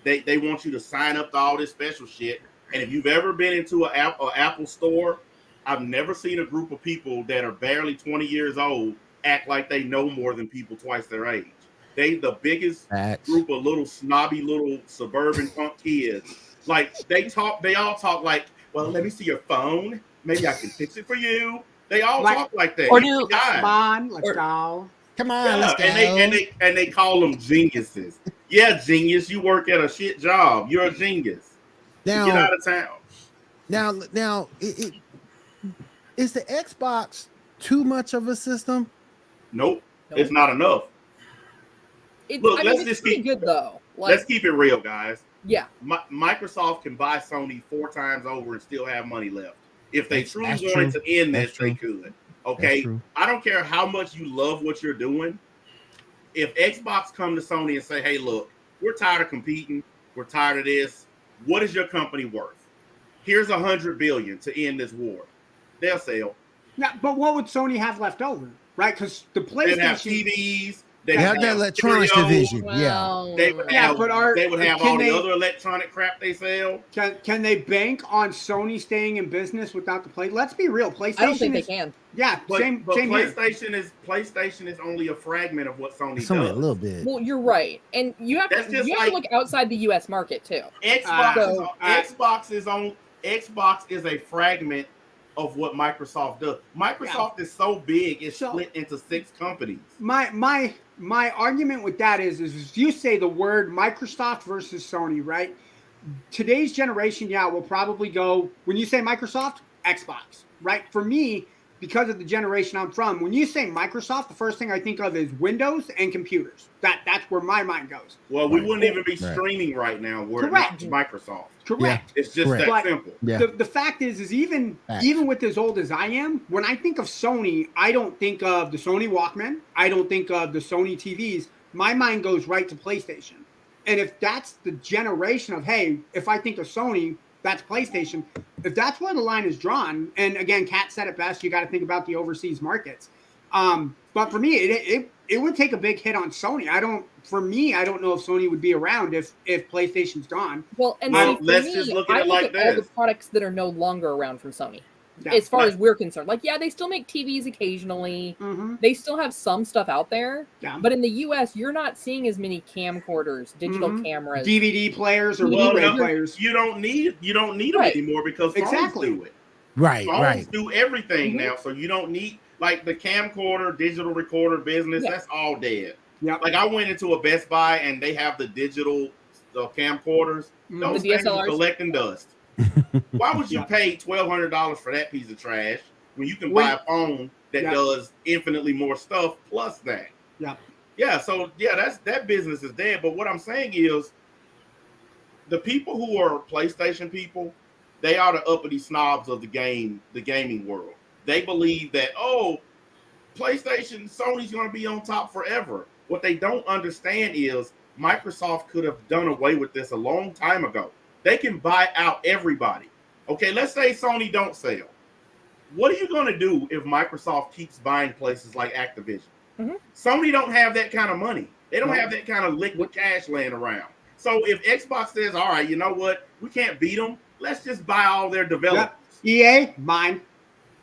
They want you to sign up to all this special shit. And if you've ever been into an Apple store, I've never seen a group of people that are barely 20 years old act like they know more than people twice their age. They the biggest Facts. group of little snobby little suburban punk kids. Like they all talk like, well, let me see your phone. Maybe I can fix it for you. They all talk like that. Or do Come on, let's go. Come on, Yeah, let's go. and they call them geniuses. Yeah, genius, you work at a shit job. You're a genius. Now, Get out of town. Now, is the Xbox too much of a system? Nope. It's not enough. Look, it's pretty good though. Let's keep it real, guys. Yeah. Microsoft can buy Sony 4 times over and still have money left. If they truly That's wanted true. to end this, That's they true. could. Okay, I don't care how much you love what you're doing. If Xbox come to Sony and say, "Hey, look, we're tired of competing. We're tired of this. What is your company worth? Here's $100 billion to end this war." They'll sell. Yeah, but what would Sony have left over, right? Because the They'd have PlayStation. TVs. They have that electronics division. Well, They would have, but they would have all the other electronic crap they sell. Can they bank on Sony staying in business without the play? Let's be real. PlayStation. I don't think they can. Yeah, But same PlayStation is only a fragment of what Sony It's only does. a little bit. Well, you're right, and you have That's to just look outside the U.S. market too. Xbox is a fragment of what Microsoft does. Microsoft is so big, it's split into 6 companies. My argument with that is you say the word Microsoft versus Sony, right? Today's generation, will probably go, when you say Microsoft, Xbox, right? For me, because of the generation I'm from, when you say Microsoft, the first thing I think of is Windows and computers. That's where my mind goes. Well, we wouldn't even be streaming right now were it not Microsoft. Correct. It's just that simple. Yeah. The fact is even with as old as I am, when I think of Sony, I don't think of the Sony Walkman. I don't think of the Sony TVs. My mind goes right to PlayStation. And if that's the generation of, hey, if I think of Sony, that's PlayStation. If that's where the line is drawn, and again, Kat said it best, you got to think about the overseas markets. But for me, it would take a big hit on Sony. I don't know if Sony would be around if PlayStation's gone. Well, and let's just look at it like all the products that are no longer around from Sony. Yeah. As far as we're concerned, they still make TVs occasionally. Mm-hmm. They still have some stuff out there. Yeah. But in the U.S., you're not seeing as many camcorders, digital cameras, DVD players, or Blu-ray players. You don't need them anymore because phones do it. Phones do everything now, so you don't need the camcorder, digital recorder business. That's all dead. Yeah. I went into a Best Buy and they have the digital camcorders. Those things are collecting dust. Why would you pay $1,200 for that piece of trash when you can buy a phone that does infinitely more stuff plus that? So that business is dead. But what I'm saying is, the people who are PlayStation people, they are the uppity snobs of the gaming world. They believe that PlayStation, Sony's going to be on top forever. What they don't understand is Microsoft could have done away with this a long time ago. They can buy out everybody. Okay, let's say Sony don't sell. What are you going to do if Microsoft keeps buying places like Activision? Mm-hmm. Sony don't have that kind of money. They don't have that kind of liquid cash laying around. So if Xbox says, all right, you know what? We can't beat them. Let's just buy all their developers. EA, mine.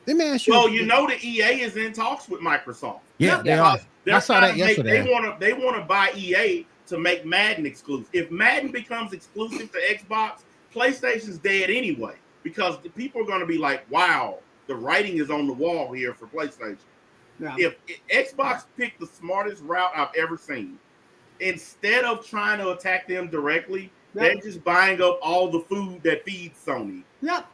Well, the EA is in talks with Microsoft. Yeah, they are. I saw that yesterday. They want to buy EA to make Madden exclusive. If Madden becomes exclusive to Xbox, PlayStation's dead anyway, because the people are going to be like, wow, the writing is on the wall here for PlayStation. Yeah. If Xbox picked the smartest route I've ever seen, instead of trying to attack them directly, they're just buying up all the food that feeds Sony. Yep.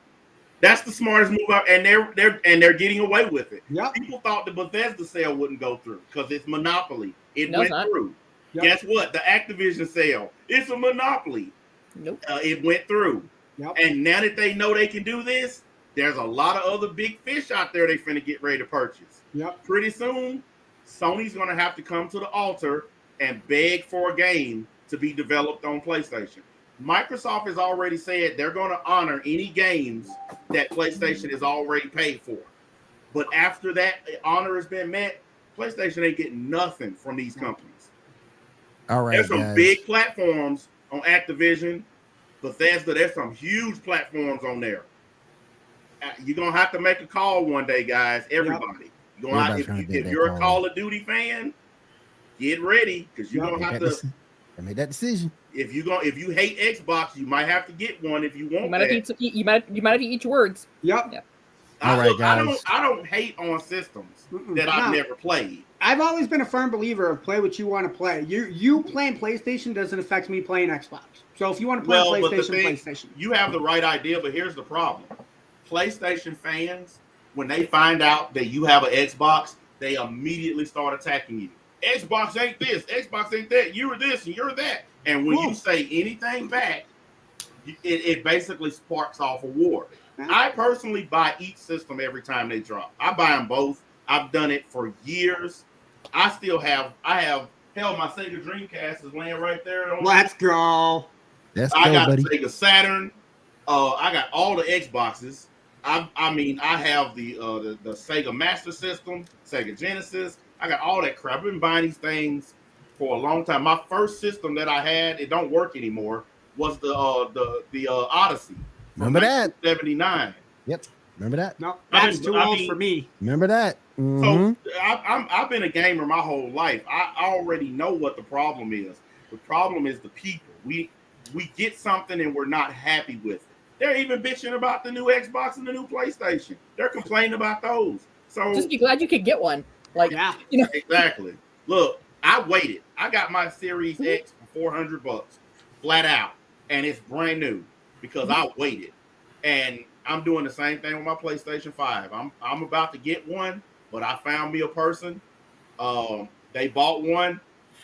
That's the smartest move out, and they're getting away with it. Yep. People thought the Bethesda sale wouldn't go through because it's monopoly. It went through. Yep. Guess what? The Activision sale, it's a monopoly. Nope. It went through. Yep. And now that they know they can do this, there's a lot of other big fish out there they finna get ready to purchase. Yep. Pretty soon, Sony's gonna have to come to the altar and beg for a game to be developed on PlayStation. Microsoft has already said they're going to honor any games that PlayStation has already paid for. But after that honor has been met, PlayStation ain't getting nothing from these companies. All right, there's some big platforms on Activision, Bethesda. There's some huge platforms on there. You're going to have to make a call one day, guys. Everybody. If you're a Call of Duty fan, get ready because you're gonna have to. I made that decision. If you hate Xbox, you might have to get one if you want. You might have to eat your words. Yep. All right, guys. I don't hate on systems that I've never played. I've always been a firm believer of play what you want to play. You playing PlayStation doesn't affect me playing Xbox. So if you want to play PlayStation. You have the right idea, but here's the problem. PlayStation fans, when they find out that you have an Xbox, they immediately start attacking you. Xbox ain't this, Xbox ain't that, you're this and you're that. And when you say anything back, it basically sparks off a war. I personally buy each system every time they drop. I buy them both. I've done it for years. I have my Sega Dreamcast is laying right there. Let's go. I got Sega Saturn. I got all the Xboxes. I have the Sega Master System, Sega Genesis. I got all that crap. I've been buying these things for a long time. My first system that I had, it don't work anymore, was the Odyssey. Remember that? 79. Yep. Remember that? No, that's too old for me. Remember that? Mm-hmm. So I've been a gamer my whole life. I already know what the problem is. The problem is the people. We get something and we're not happy with it. They're even bitching about the new Xbox and the new PlayStation. They're complaining about those. So just be glad you could get one. Like, yeah, exactly. Look, I waited. I got my Series X for $400, flat out, and it's brand new because I waited. And I'm doing the same thing with my PlayStation 5. I'm about to get one, but I found me a person. They bought one,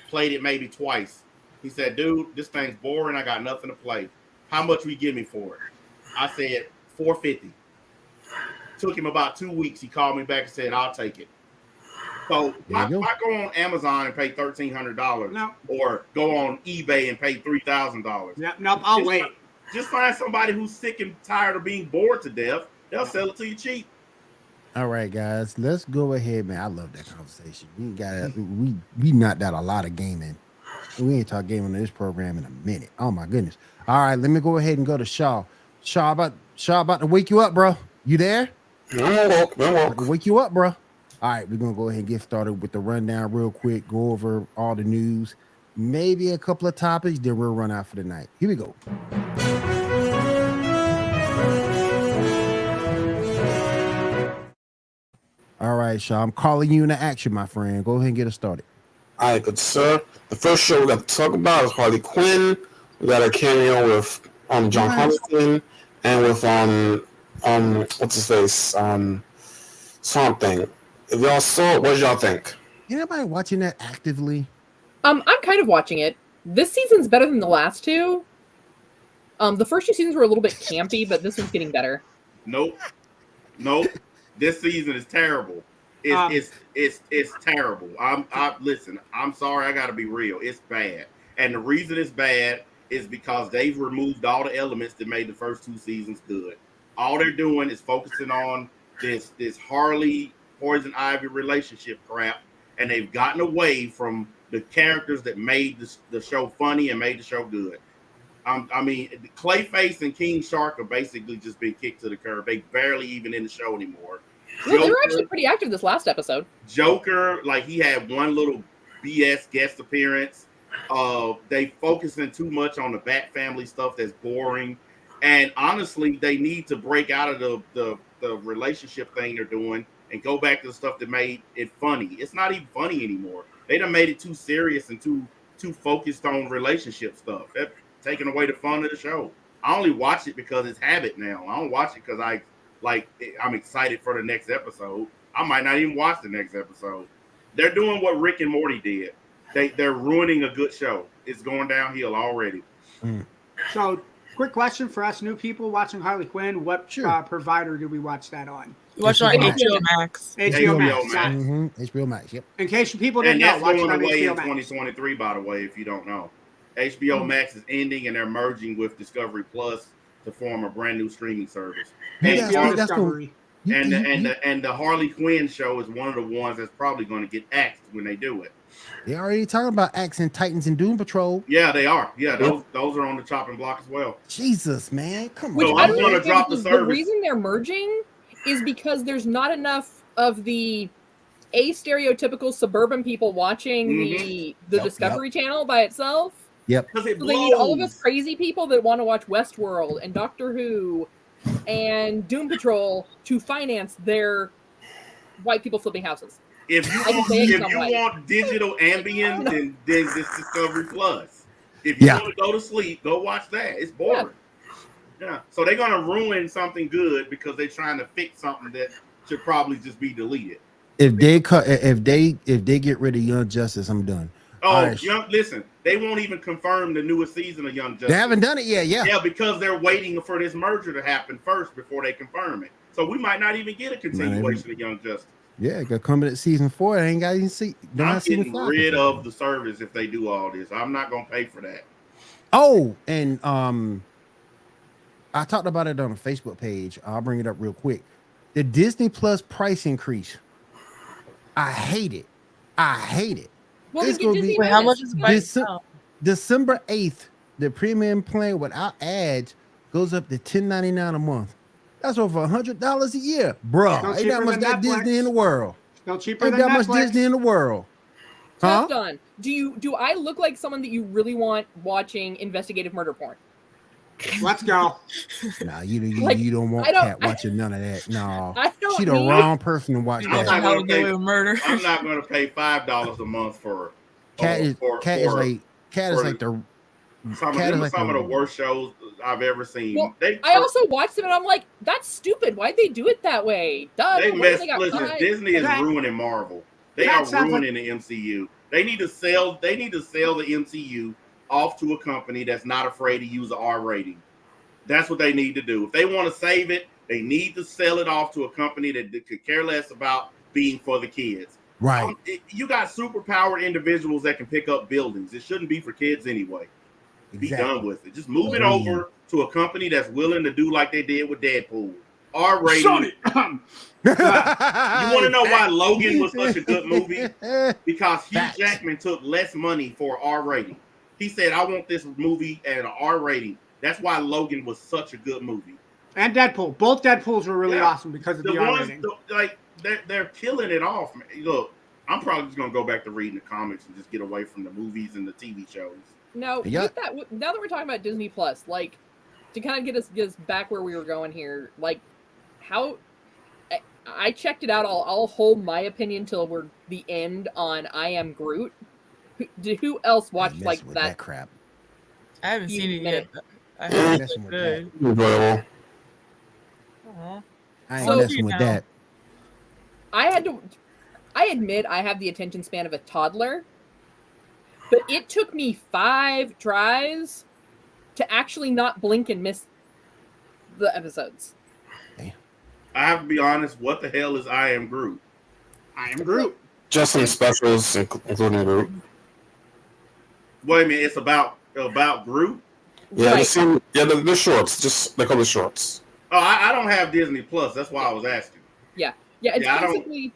played it maybe twice. He said, "Dude, this thing's boring. I got nothing to play. How much will you give me for it?" I said $450. Took him about 2 weeks. He called me back and said, "I'll take it." So I go on Amazon and pay $1,300, or go on eBay and pay $3,000. Yeah, nope, I'll wait. Just find somebody who's sick and tired of being bored to death. They'll sell it to you cheap. All right, guys, let's go ahead, man. I love that conversation. We knocked out a lot of gaming. We ain't talked gaming on this program in a minute. Oh my goodness. All right, let me go ahead and go to Shaw. Shaw about to wake you up, bro. You there? I'm woke. Wake you up, bro. All right, we're gonna go ahead and get started with the rundown real quick. Go over all the news, maybe a couple of topics, then we'll run out for the night. Here we go. All right, Shaw, I'm calling you into action, my friend. Go ahead and get us started. All right, good sir. The first show we got to talk about is Harley Quinn. We got a cameo with John Hollison and with what's his face? Something. If y'all saw it, what did y'all think? Anybody watching that actively? I'm kind of watching it. This season's better than the last two. The first two seasons were a little bit campy, but this one's getting better. Nope. This season is terrible. It's terrible. Listen, I'm sorry, I gotta be real. It's bad. And the reason it's bad is because they've removed all the elements that made the first two seasons good. All they're doing is focusing on this Harley Poison Ivy relationship crap, and they've gotten away from the characters that made the show funny and made the show good. I mean, Clayface and King Shark have basically just been kicked to the curb. They barely even in the show anymore. Well, they were actually pretty active this last episode. Joker, like, he had one little BS guest appearance. They focusing too much on the Bat family stuff that's boring. And honestly, they need to break out of the relationship thing they're doing and go back to the stuff that made it funny. It's not even funny anymore. They done made it too serious and too focused on relationship stuff. That's taking away the fun of the show. I only watch it because it's habit now. I don't watch it because I'm excited for the next episode. I might not even watch the next episode. They're doing what Rick and Morty did. They're ruining a good show. It's going downhill already. So, quick question for us new people watching Harley Quinn. What provider do we watch that on? We watch it on HBO Max. HBO Max. Mm-hmm. HBO Max, yep. In case people didn't know, that's watch it going on away in HBO Max. 2023, by the way, if you don't know. HBO Max is ending and they're merging with Discovery Plus to form a brand new streaming service. HBO Discovery. And the Harley Quinn show is one of the ones that's probably going to get axed when they do it. They already talking about axing Titans and Doom Patrol. Yeah, they are. Yeah, those are on the chopping block as well. Jesus, man, come Which on. I'm going to drop the service. The reason they're merging is because there's not enough of the a stereotypical suburban people watching the Discovery Channel by itself. Yep. Because it So blows. they need all of us crazy people that want to watch Westworld and Doctor Who and Doom Patrol to finance their white people flipping houses. If you want digital ambient, then there's this Discovery Plus. If you want to go to sleep, go watch that. It's boring. Yeah. So they're gonna ruin something good because they're trying to fix something that should probably just be deleted. If they get rid of Young Justice, I'm done. Oh, listen, they won't even confirm the newest season of Young Justice. They haven't done it yet. Yeah, because they're waiting for this merger to happen first before they confirm it. So we might not even get a continuation of Young Justice. Yeah, it got coming at season 4. I ain't got even see. I'm getting rid of the service if they do all this. I'm not gonna pay for that. Oh, and I talked about it on the Facebook page. I'll bring it up real quick. The Disney Plus price increase. I hate it. Well, it's gonna be how much is the price now? December 8th. The premium plan without ads goes up to $10.99 a month. That's over $100 a year, bro. Ain't that much that Disney in the world? Still cheaper Ain't than that Netflix. much Disney in the world? Huh? Done. Do I look like someone that you really want watching investigative murder porn? Let's go. Nah, you don't want Cat watching none of that. No, she the wrong person to watch that. I'm not going to pay $5 a month for Cat is like some of the worst shows I've ever seen. Well, I also watched them and I'm like, that's stupid. Why'd they do it that way? Listen, Disney is ruining Marvel. They are ruining the MCU. They need to sell the MCU off to a company that's not afraid to use an R rating. That's what they need to do. If they want to save it, they need to sell it off to a company that could care less about being for the kids. Right. You got superpowered individuals that can pick up buildings. It shouldn't be for kids anyway. Be done with it. Just move it over to a company that's willing to do like they did with Deadpool. R rating. You want to know why Logan was such a good movie? Because Hugh Jackman took less money for R rating. He said, I want this movie at an R rating. That's why Logan was such a good movie. And Deadpool. Both Deadpools were really awesome because of the R rating. They're killing it off, man. Look, I'm probably just going to go back to reading the comics and just get away from the movies and the TV shows. No, now that we're talking about Disney Plus, like, to kind of get us back where we were going here, like, how I checked it out. I'll hold my opinion till we're the end on I Am Groot. Who else watched like that crap? I haven't seen it yet. I ain't messing with good. that. I ain't messing with that. I admit I have the attention span of a toddler, but it took me 5 tries to actually not blink and miss the episodes. I have to be honest. What the hell is I Am Groot? I Am Groot. Just some specials, including Groot. Wait a minute. It's about Groot? Yeah, right. The shorts. They call it shorts. Oh, I don't have Disney Plus. That's why I was asking. Yeah. It's basically...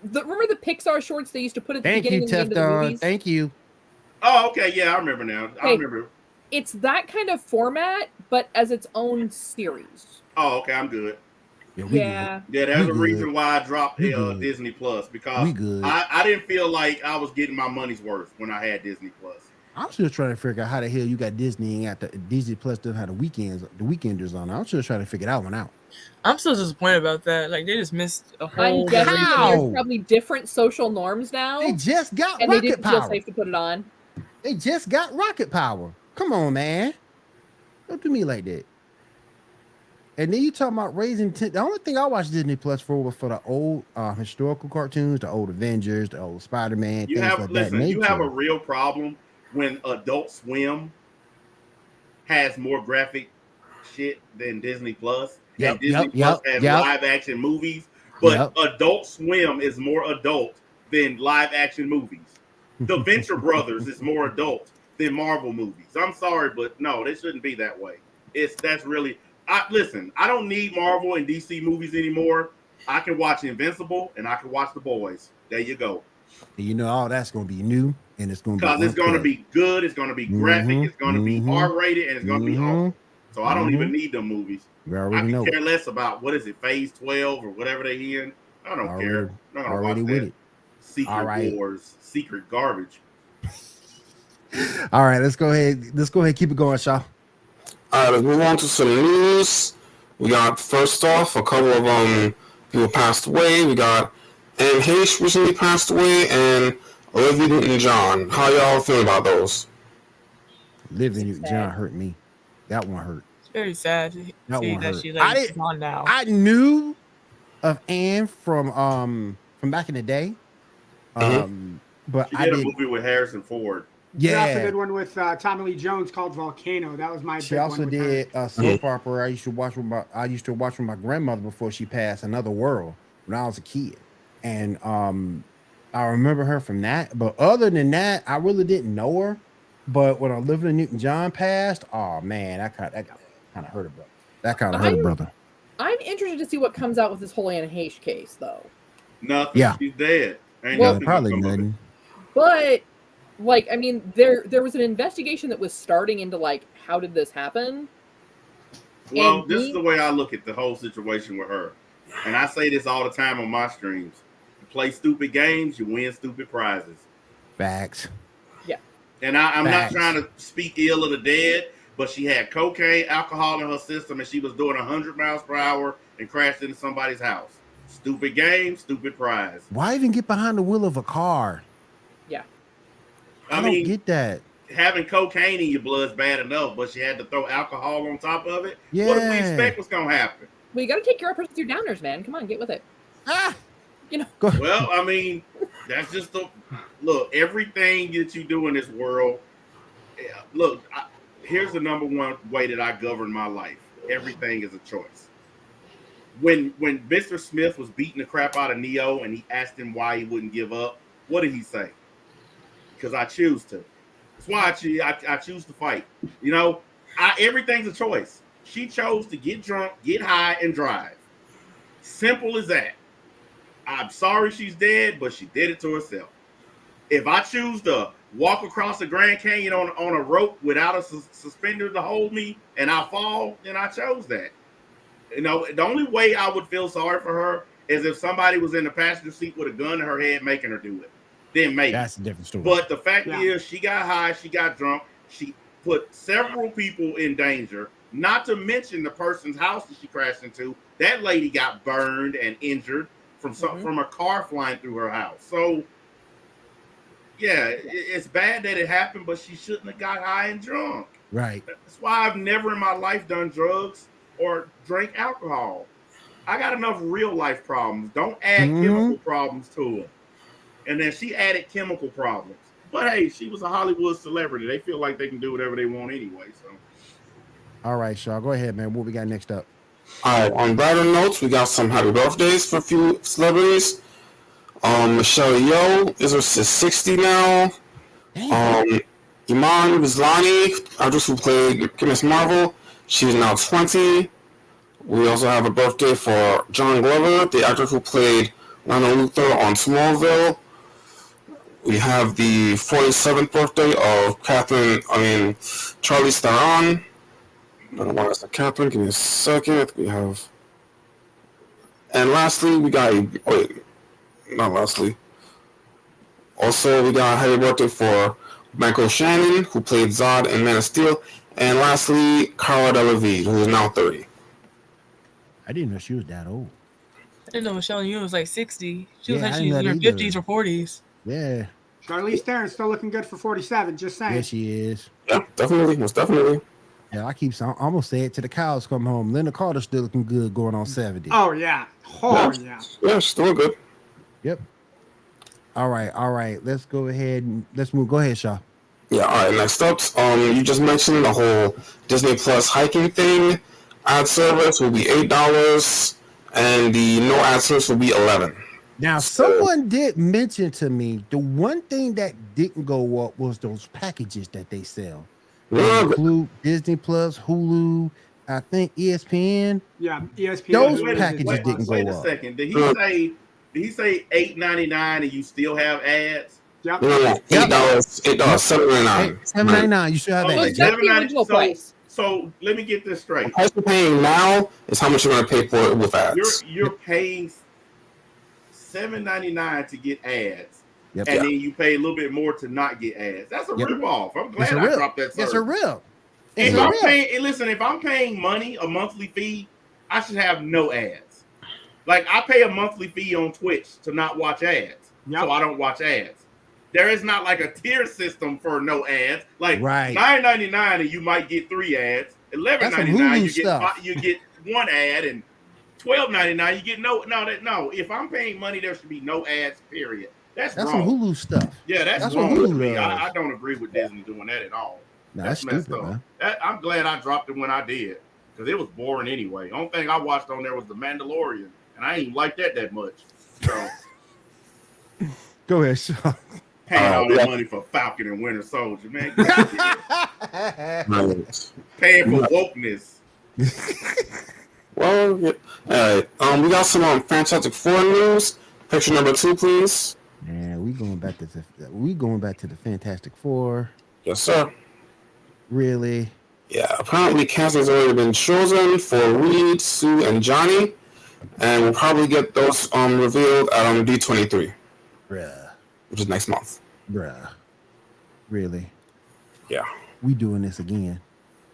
remember the Pixar shorts they used to put at the beginning and the end of the movies? Thank you. Oh, okay. Yeah, I remember now. I remember. It's that kind of format, but as its own series. Oh, okay. I'm good. Yeah. There's a reason why I dropped Disney Plus because I didn't feel like I was getting my money's worth when I had Disney Plus. I'm still trying to figure out how the hell you got Disney and got the Disney Plus doesn't have the weekenders on. I'm still trying to figure that one out. I'm still disappointed about that. Like they just missed a whole. I'm guessing there's probably different social norms now. They just got and Rocket they didn't Power. feel safe to put it on. They just got Rocket Power. Come on, man. Don't do me like that. And then you talking about raising. The only thing I watched Disney Plus for was for the old historical cartoons, the old Avengers, the old Spider-Man. You have a real problem when Adult Swim has more graphic shit than Disney Plus. And Disney Plus has live action movies, but Adult Swim is more adult than live action movies. The Venture Brothers is more adult than Marvel movies. I'm sorry, but no, they shouldn't be that way. Listen, I don't need Marvel and DC movies anymore. I can watch Invincible and I can watch The Boys. There you go. And you know all that's going to be new, and it's going to be because it's going to be good. It's going to be graphic. It's going to be R-rated, and it's going to be awesome. So I don't even need them movies. I can care less about what is it, Phase 12 or whatever they in. I don't care. I'm not gonna watch that. Secret Wars, secret garbage. All right, let's go ahead. Keep it going, Shaw. All right, let's move on to some news. We got, first off, a couple of people passed away. We got Anne Heche recently passed away, and Olivia Newton-John. How y'all feeling about those? Olivia Newton-John hurt me. That one hurt. It's very sad to see that she gone now. I knew of Anne from back in the day, but she did a movie with Harrison Ford. Yeah, she also did one with Tommy Lee Jones called Volcano. That was my. She also did a soap opera I used to watch with my grandmother before she passed, Another World, when I was a kid, and I remember her from that. But other than that, I really didn't know her. But when Olivia Newton-John passed, oh man, that kind of hurt her, brother. That kind of hurt her, brother. I'm interested to see what comes out with this whole Anne Heche case, though. Nothing. Yeah, she's dead. Probably nothing. But like, I mean, there was an investigation that was starting into like, how did this happen? Well, and this is the way I look at the whole situation with her, and I say this all the time on my streams: you play stupid games, you win stupid prizes. Facts. Yeah. And I'm not trying to speak ill of the dead, but she had cocaine, alcohol in her system, and she was doing 100 miles per hour and crashed into somebody's house. Stupid game, stupid prize. Why even get behind the wheel of a car? Yeah. I don't get that. Having cocaine in your blood is bad enough, but she had to throw alcohol on top of it. Yeah. What did we expect was going to happen? Well, you got to take care of person through downers, man. Come on, get with it. You know. Well, I mean, that's just look. Everything that you do in this world. Look, here's the number one way that I govern my life. Everything is a choice. When Mr. Smith was beating the crap out of Neo and he asked him why he wouldn't give up, what did he say? Because I choose to. That's why I choose to fight. You know, everything's a choice. She chose to get drunk, get high, and drive. Simple as that. I'm sorry she's dead, but she did it to herself. If I choose to walk across the Grand Canyon on a rope without a suspender to hold me and I fall, then I chose that. You know, the only way I would feel sorry for her is if somebody was in the passenger seat with a gun in her head making her do it. Then maybe. That's a different story. But the fact is, she got high, she got drunk, she put several people in danger, not to mention the person's house that she crashed into. That lady got burned and injured from a car flying through her house. So, yeah, it's bad that it happened, but she shouldn't have got high and drunk. Right. That's why I've never in my life done drugs or drank alcohol. I got enough real life problems. Don't add chemical problems to it. And then she added chemical problems. But hey, she was a Hollywood celebrity. They feel like they can do whatever they want anyway. So, all right, Shaw, go ahead, man. What we got next up? All right, on brighter notes, we got some happy birthdays for a few celebrities. Michelle Yeoh is 60 now. Iman Vizlani, actress who played Miss Marvel, she's now 20. We also have a birthday for John Glover, the actor who played Lionel Luthor on Smallville. We have the 47th birthday of Charlize Theron. I don't know why it's not Catherine. Give me a second. We have, and lastly, we got Also, we got a happy birthday for Michael Shannon, who played Zod in Man of Steel, and lastly, Cara Delevingne, who is now 30. I didn't know she was that old. I didn't know Michelle Yeoh was like 60. She was like she's in her 50s or 40s. Yeah. Charlize Theron's still looking good for 47. Just saying. Yeah, she is. Yeah, definitely. Most definitely. Yeah, I'm gonna say it till the cows come home. Linda Carter's still looking good, going on 70. Oh yeah. Oh yeah. Yeah, still good. Yep. All right. Let's go ahead and let's move. Go ahead, Shaw. Yeah. All right. Next up, you just mentioned the whole Disney Plus hiking thing. Ad service will be $8, and the no ad service will be $11. Now, someone did mention to me the one thing that didn't go up was those packages that they sell. They include Disney Plus, Hulu, I think ESPN. Yeah, ESPN. Those packages didn't go up. Wait a second. Did he say $8.99 and you still have ads? Yep. $8, $7.99. $7.99. You should have ads. That's the original price. So let me get this straight. The price you're paying now is how much you're going to pay for it with ads. You're paying $7.99 to get ads. Yep. And then you pay a little bit more to not get ads. That's a ripoff. I'm glad I dropped that service. It's a real. If I'm paying money, a monthly fee, I should have no ads. Like I pay a monthly fee on Twitch to not watch ads. So I don't watch ads. There is not like a tier system for no ads. Like $9.99 and you might get 3 ads. $11.99 you get 1 ad, and $12.99 you get no. If I'm paying money, there should be no ads. Period. That's wrong. Some Hulu stuff. Yeah, that's wrong with me. I don't agree with Disney doing that at all. No, that's messed stupid, up. man. I'm glad I dropped it when I did, because it was boring anyway. The only thing I watched on there was The Mandalorian, and I ain't like that much. So go ahead, Sean. Paying all that money for Falcon and Winter Soldier, man. Paying for wokeness. Well, yeah. All right. We got some Fantastic Four news. Picture number 2, please. Man, we going back to the Fantastic Four. Yes, sir. Really? Yeah. Apparently, casting's already been chosen for Reed, Sue, and Johnny, and we'll probably get those revealed at D23. Bruh. Which is next month. Bruh. Really? Yeah. We doing this again.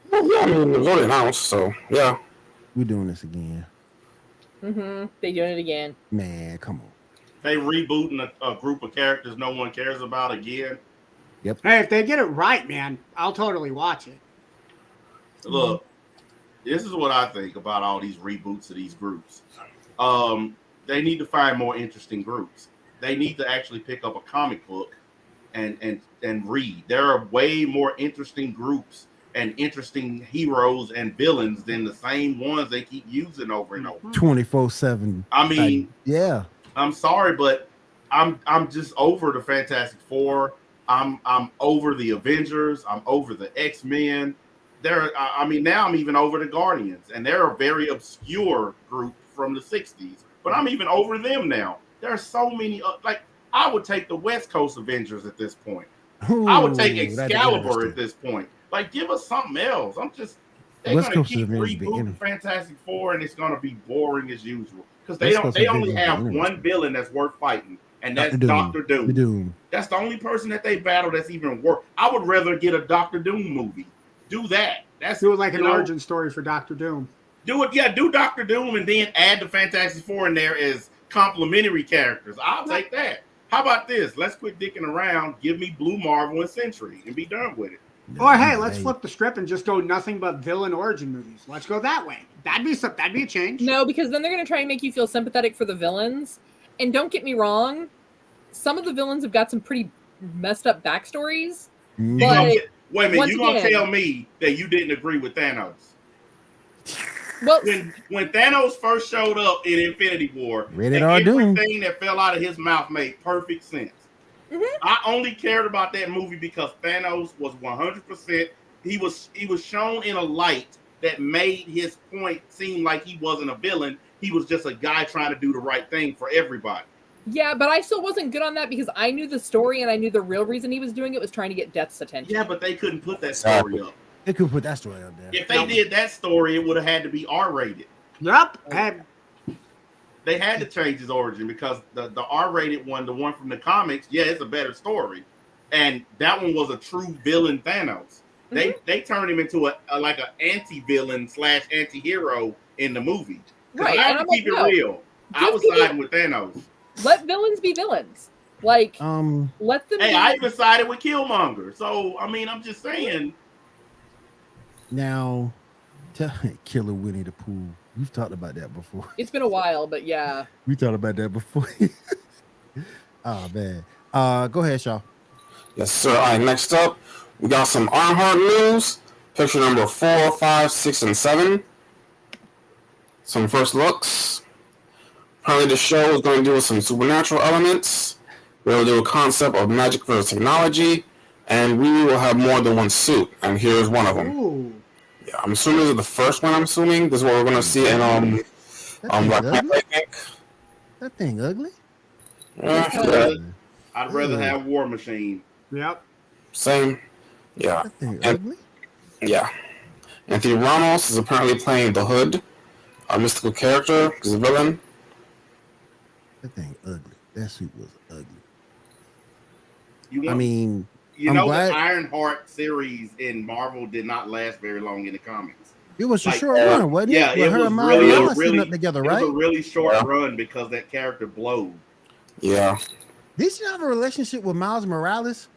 Well, yeah, I mean, it was already announced, so yeah. We doing this again. They doing it again. Man, come on. They rebooting a group of characters no one cares about again. Yep. Hey, if they get it right, man, I'll totally watch it. Look, this is what I think about all these reboots of these groups. They need to find more interesting groups. They need to actually pick up a comic book and read. There are way more interesting groups and interesting heroes and villains than the same ones they keep using over and over. 24/7. I mean, yeah. I'm sorry, but I'm just over the Fantastic Four. I'm over the Avengers. I'm over the X-Men. Now I'm even over the Guardians, and they're a very obscure group from the 60s. But I'm even over them now. There are so many. I would take the West Coast Avengers at this point. I would take Excalibur at this point. Like, give us something else. They're going to keep rebooting Fantastic Four, and it's going to be boring as usual. Because they only have one villain that's worth fighting, and that's Dr. Doom. That's the only person that they battle that's even worth. I would rather get a Dr. Doom movie. Do that. Do it like an origin story for Dr. Doom. Do it, yeah. Do Dr. Doom and then add the Fantastic Four in there as complementary characters. I'll take that. How about this? Let's quit dicking around. Give me Blue Marvel and Sentry and be done with it. Or hey, let's flip the script and just go nothing but villain origin movies. Let's go that way. That'd be a change. No, because then they're going to try and make you feel sympathetic for the villains. And don't get me wrong, some of the villains have got some pretty messed up backstories. But wait a minute, you gonna tell me that you didn't agree with Thanos? Well, when Thanos first showed up in Infinity War, everything that fell out of his mouth made perfect sense. I only cared about that movie because Thanos was 100%. He was shown in a light that made his point seem like he wasn't a villain. He was just a guy trying to do the right thing for everybody. Yeah, but I still wasn't good on that because I knew the story and I knew the real reason he was doing it was trying to get Death's attention. Yeah, but they couldn't put that story up. They could put that story up there. If they did that story, it would have had to be R-rated. Yep. They had to change his origin because the R-rated one, the one from the comics, yeah, it's a better story. And that one was a true villain Thanos. They turned him into a anti-villain / anti-hero in the movie. Right. I have to keep it real. I was siding with Thanos. Let villains be villains. Let them Hey, I even sided with Killmonger. So, I mean, I'm just saying. Now, Killer Winnie the Pooh. We've talked about that before. It's been a while, but yeah. We talked about that before. Oh, man. Go ahead, Shaw. Yes, sir. All right, next up, we got some Ironheart news. Picture number 4, 5, 6, and 7. Some first looks. Apparently, the show is going to do some supernatural elements. We'll do a concept of magic versus technology. And we will have more than one suit. And here's one of them. Ooh. Yeah, I'm assuming this is the first one. I'm assuming this is what we're gonna see in Black Panther, I think. That thing ugly. I'd rather have War Machine. Yep. Same. Yeah. That thing ugly. Yeah. Anthony Ramos is apparently playing the Hood, a mystical character. He's a villain. That thing ugly. That suit was ugly. You I want, mean, you I'm know, glad- the Ironheart series in Marvel did not last very long in the comics. it was a Like, short run, wasn't Yeah, it? it With her was and Miles really, Morales sitting up together, it was right? a really short Yeah. run because that character blowed. Yeah. Did she have a relationship with Miles Morales?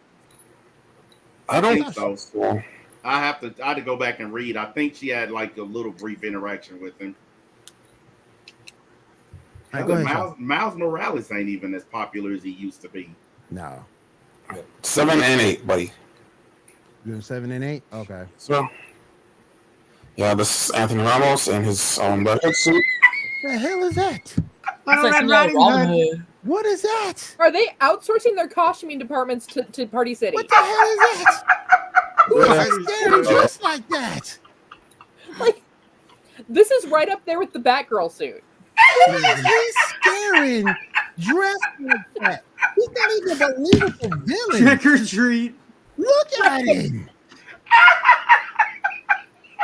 I don't think so. so. I had to go back and read. I think she had like a little brief interaction with him. All right, go ahead, Sean. Miles Morales ain't even as popular as he used to be. No. 7 and 8, buddy. You're 7 and 8? Okay. So, yeah, this is Anthony Ramos in his Red Hood suit. The hell is that? It's like some Robin Hood. What is that? Are they outsourcing their costuming departments to Party City? What the hell is that? Who is staring dressed like that? Like, this is right up there with the Batgirl suit. He's staring dressed like that. He's not even a believable villain. Trick or treat. Look at him.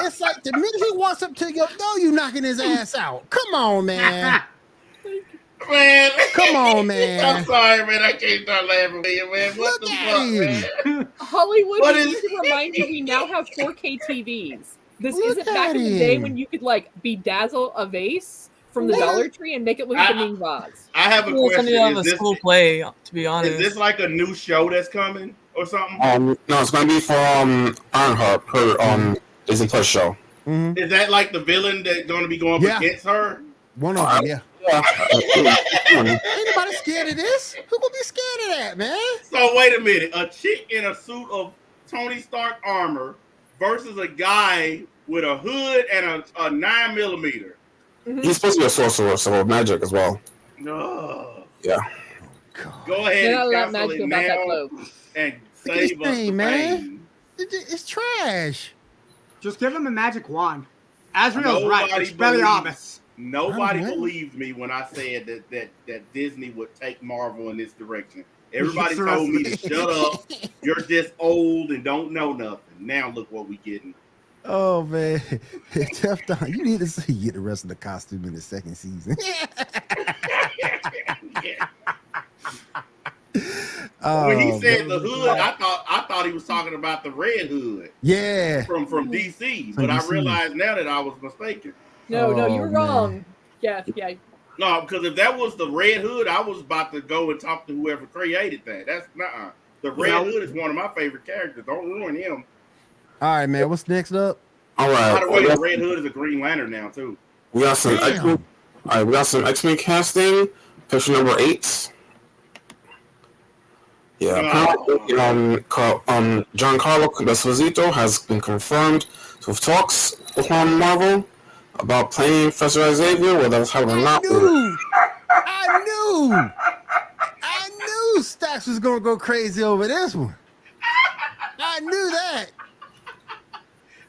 It's like the minute he walks up to your door, you knocking his ass out. Come on, man. Man, Come on, man. I'm sorry, man. I can't start laughing at you, man. What Look the at fuck, him. man? Hollywood, What we is- need to remind you we now have 4K TVs. This Look isn't back at in the day him. when you could like bedazzle a vase from the What? Dollar Tree and make it look like a mean vase. I have a It's something out of question. a school play, to be honest. Is this like a new show that's coming or something? No, it's gonna be for Ironheart, her Disney Plus show. Mhm. Is that like the villain that's going to be going Yeah. up against her? One of them, yeah. Yeah. Ain't nobody scared of this. Who gonna be scared of that, man? So wait a minute. A chick in a suit of Tony Stark armor versus a guy with a hood and a 9mm. He's supposed to be a sorcerer, so magic as well. No. Yeah. Go ahead You're not and allowed cancel magic it about that now cloak. and Look at this save us thing, the man. pain. It's trash. Just give him a magic wand. Azrael's right. Nobody It's very believes- obvious. Nobody I'm ready. believed me when I said that Disney would take Marvel in this direction. Everybody Yes, told me to right. shut up. You're just old and don't know nothing. Now look what we getting. Oh man, Teflon, you need to see get the rest of the costume in the second season. Yeah. Oh, When he said man. the hood, I thought he was talking about the Red Hood Yeah, from DC, From but I DC. realized now that I was mistaken. No, Oh, you were man. wrong. Yeah. No, because if that was the Red Hood, I was about to go and talk to whoever created that. That's not. The Red Well- Hood is one of my favorite characters. Don't ruin him. all right, man. What's next up? All By the way, right. the Red Hood is a Green Lantern now too. We got some Damn. X-Men. All right, we got some X-Men casting. Picture number 8. Yeah, apparently, Giancarlo Esposito has been confirmed with talks with Marvel about playing Professor Xavier, whether that's happening or not. I knew Stacks was gonna go crazy over this one. I knew that.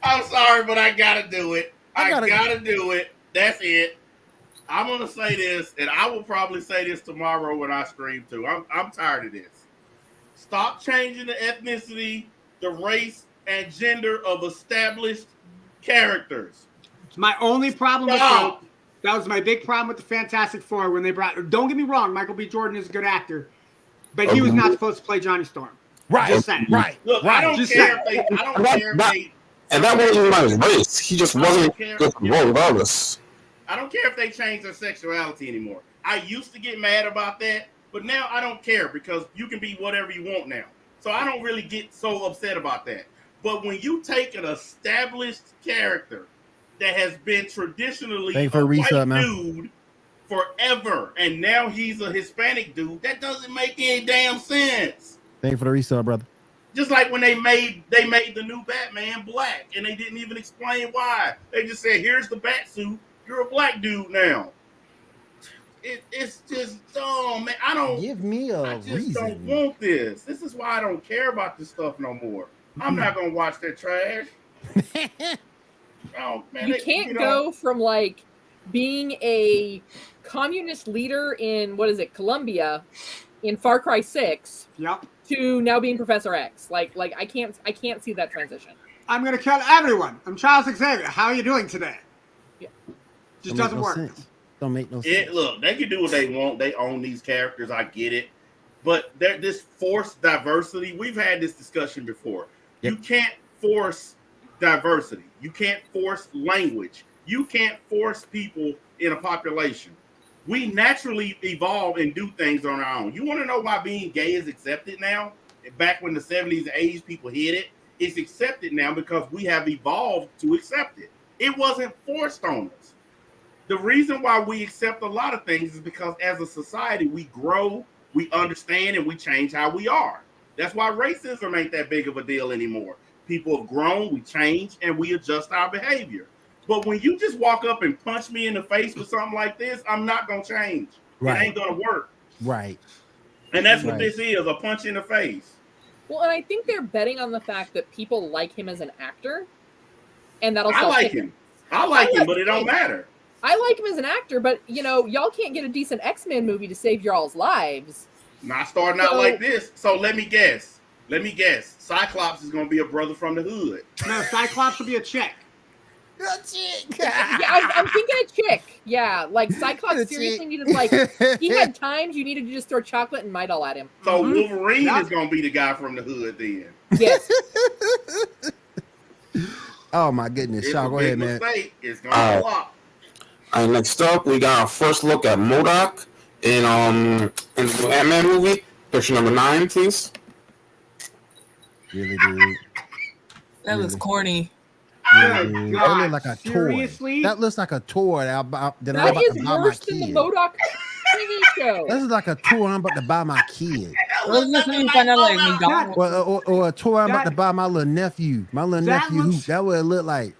I'm sorry, but I gotta do it. I gotta- gotta do it. That's it. I'm gonna say this, and I will probably say this tomorrow when I stream too. I'm tired of this. Stop changing the ethnicity, the race, and gender of established characters. My only problem with Stop. that was my big problem with the Fantastic Four when they brought. Don't get me wrong, Michael B. Jordan is a good actor, but he was not supposed to play Johnny Storm. Right, Just saying. right. Look, I don't Just care saying. if they. I don't care if they. And that wasn't even his race. He just wasn't good role regardless. I don't care if they change their sexuality anymore. I used to get mad about that, but now I don't care because you can be whatever you want now. So I don't really get so upset about that. But when you take an established character that has been traditionally Thank you for a the white reset, man. dude forever, and now he's a Hispanic dude, that doesn't make any damn sense. Thank you for the resale, brother. Just like when they made the new Batman black, and they didn't even explain why. They just said, "Here's the bat suit. You're a black dude now." It's just dumb, man. Give me a I just don't reason. want this. This is why I don't care about this stuff no more. I'm not gonna watch that trash. Oh man, You can't go from like being a communist leader in Colombia in Far Cry 6 Yep. to now being Professor X. Like I can't see that transition. I'm gonna kill everyone. I'm Charles Xavier. How are you doing today? Yeah. Just That doesn't makes work. no sense. Don't make no sense. Look, they can do what they want. They own these characters. I get it. But this forced diversity, we've had this discussion before. Yep. You can't force diversity. You can't force language. You can't force people in a population. We naturally evolve and do things on our own. You want to know why being gay is accepted now? Back when the 70s and 80s people hid it, it's accepted now because we have evolved to accept it. It wasn't forced on us. The reason why we accept a lot of things is because as a society, we grow, we understand, and we change how we are. That's why racism ain't that big of a deal anymore. People have grown, we change, and we adjust our behavior. But when you just walk up and punch me in the face with something like this, I'm not going to change. Right. It ain't going to work. Right. And that's what this is, a punch in the face. Well, and I think they're betting on the fact that people like him as an actor. And that'll I like him. I like him, but it don't matter. I like him as an actor, but, you know, y'all can't get a decent X-Men movie to save y'all's lives. Not starting out like this. So let me guess. Cyclops is going to be a brother from the hood. No, Cyclops will be a chick. A chick. Yeah, I'm thinking a chick. Yeah, like Cyclops seriously needed, like, he had times you needed to just throw chocolate and Midol at him. So Wolverine is going to be the guy from the hood then. Yes. Oh my goodness. Shaw, go ahead, man. It's going to flop. All right, next up, we got our first look at MODOK in the Ant-Man movie. Picture number 9, please. Really, dude. That was corny. Really, dude. That looks like a toy. That looks like a toy that I'm about to buy my kid. That is worse than the MODOK TV show. This is like a toy I'm about to buy my kid. Or a toy I'm about to buy my little nephew. My little nephew. That would look like.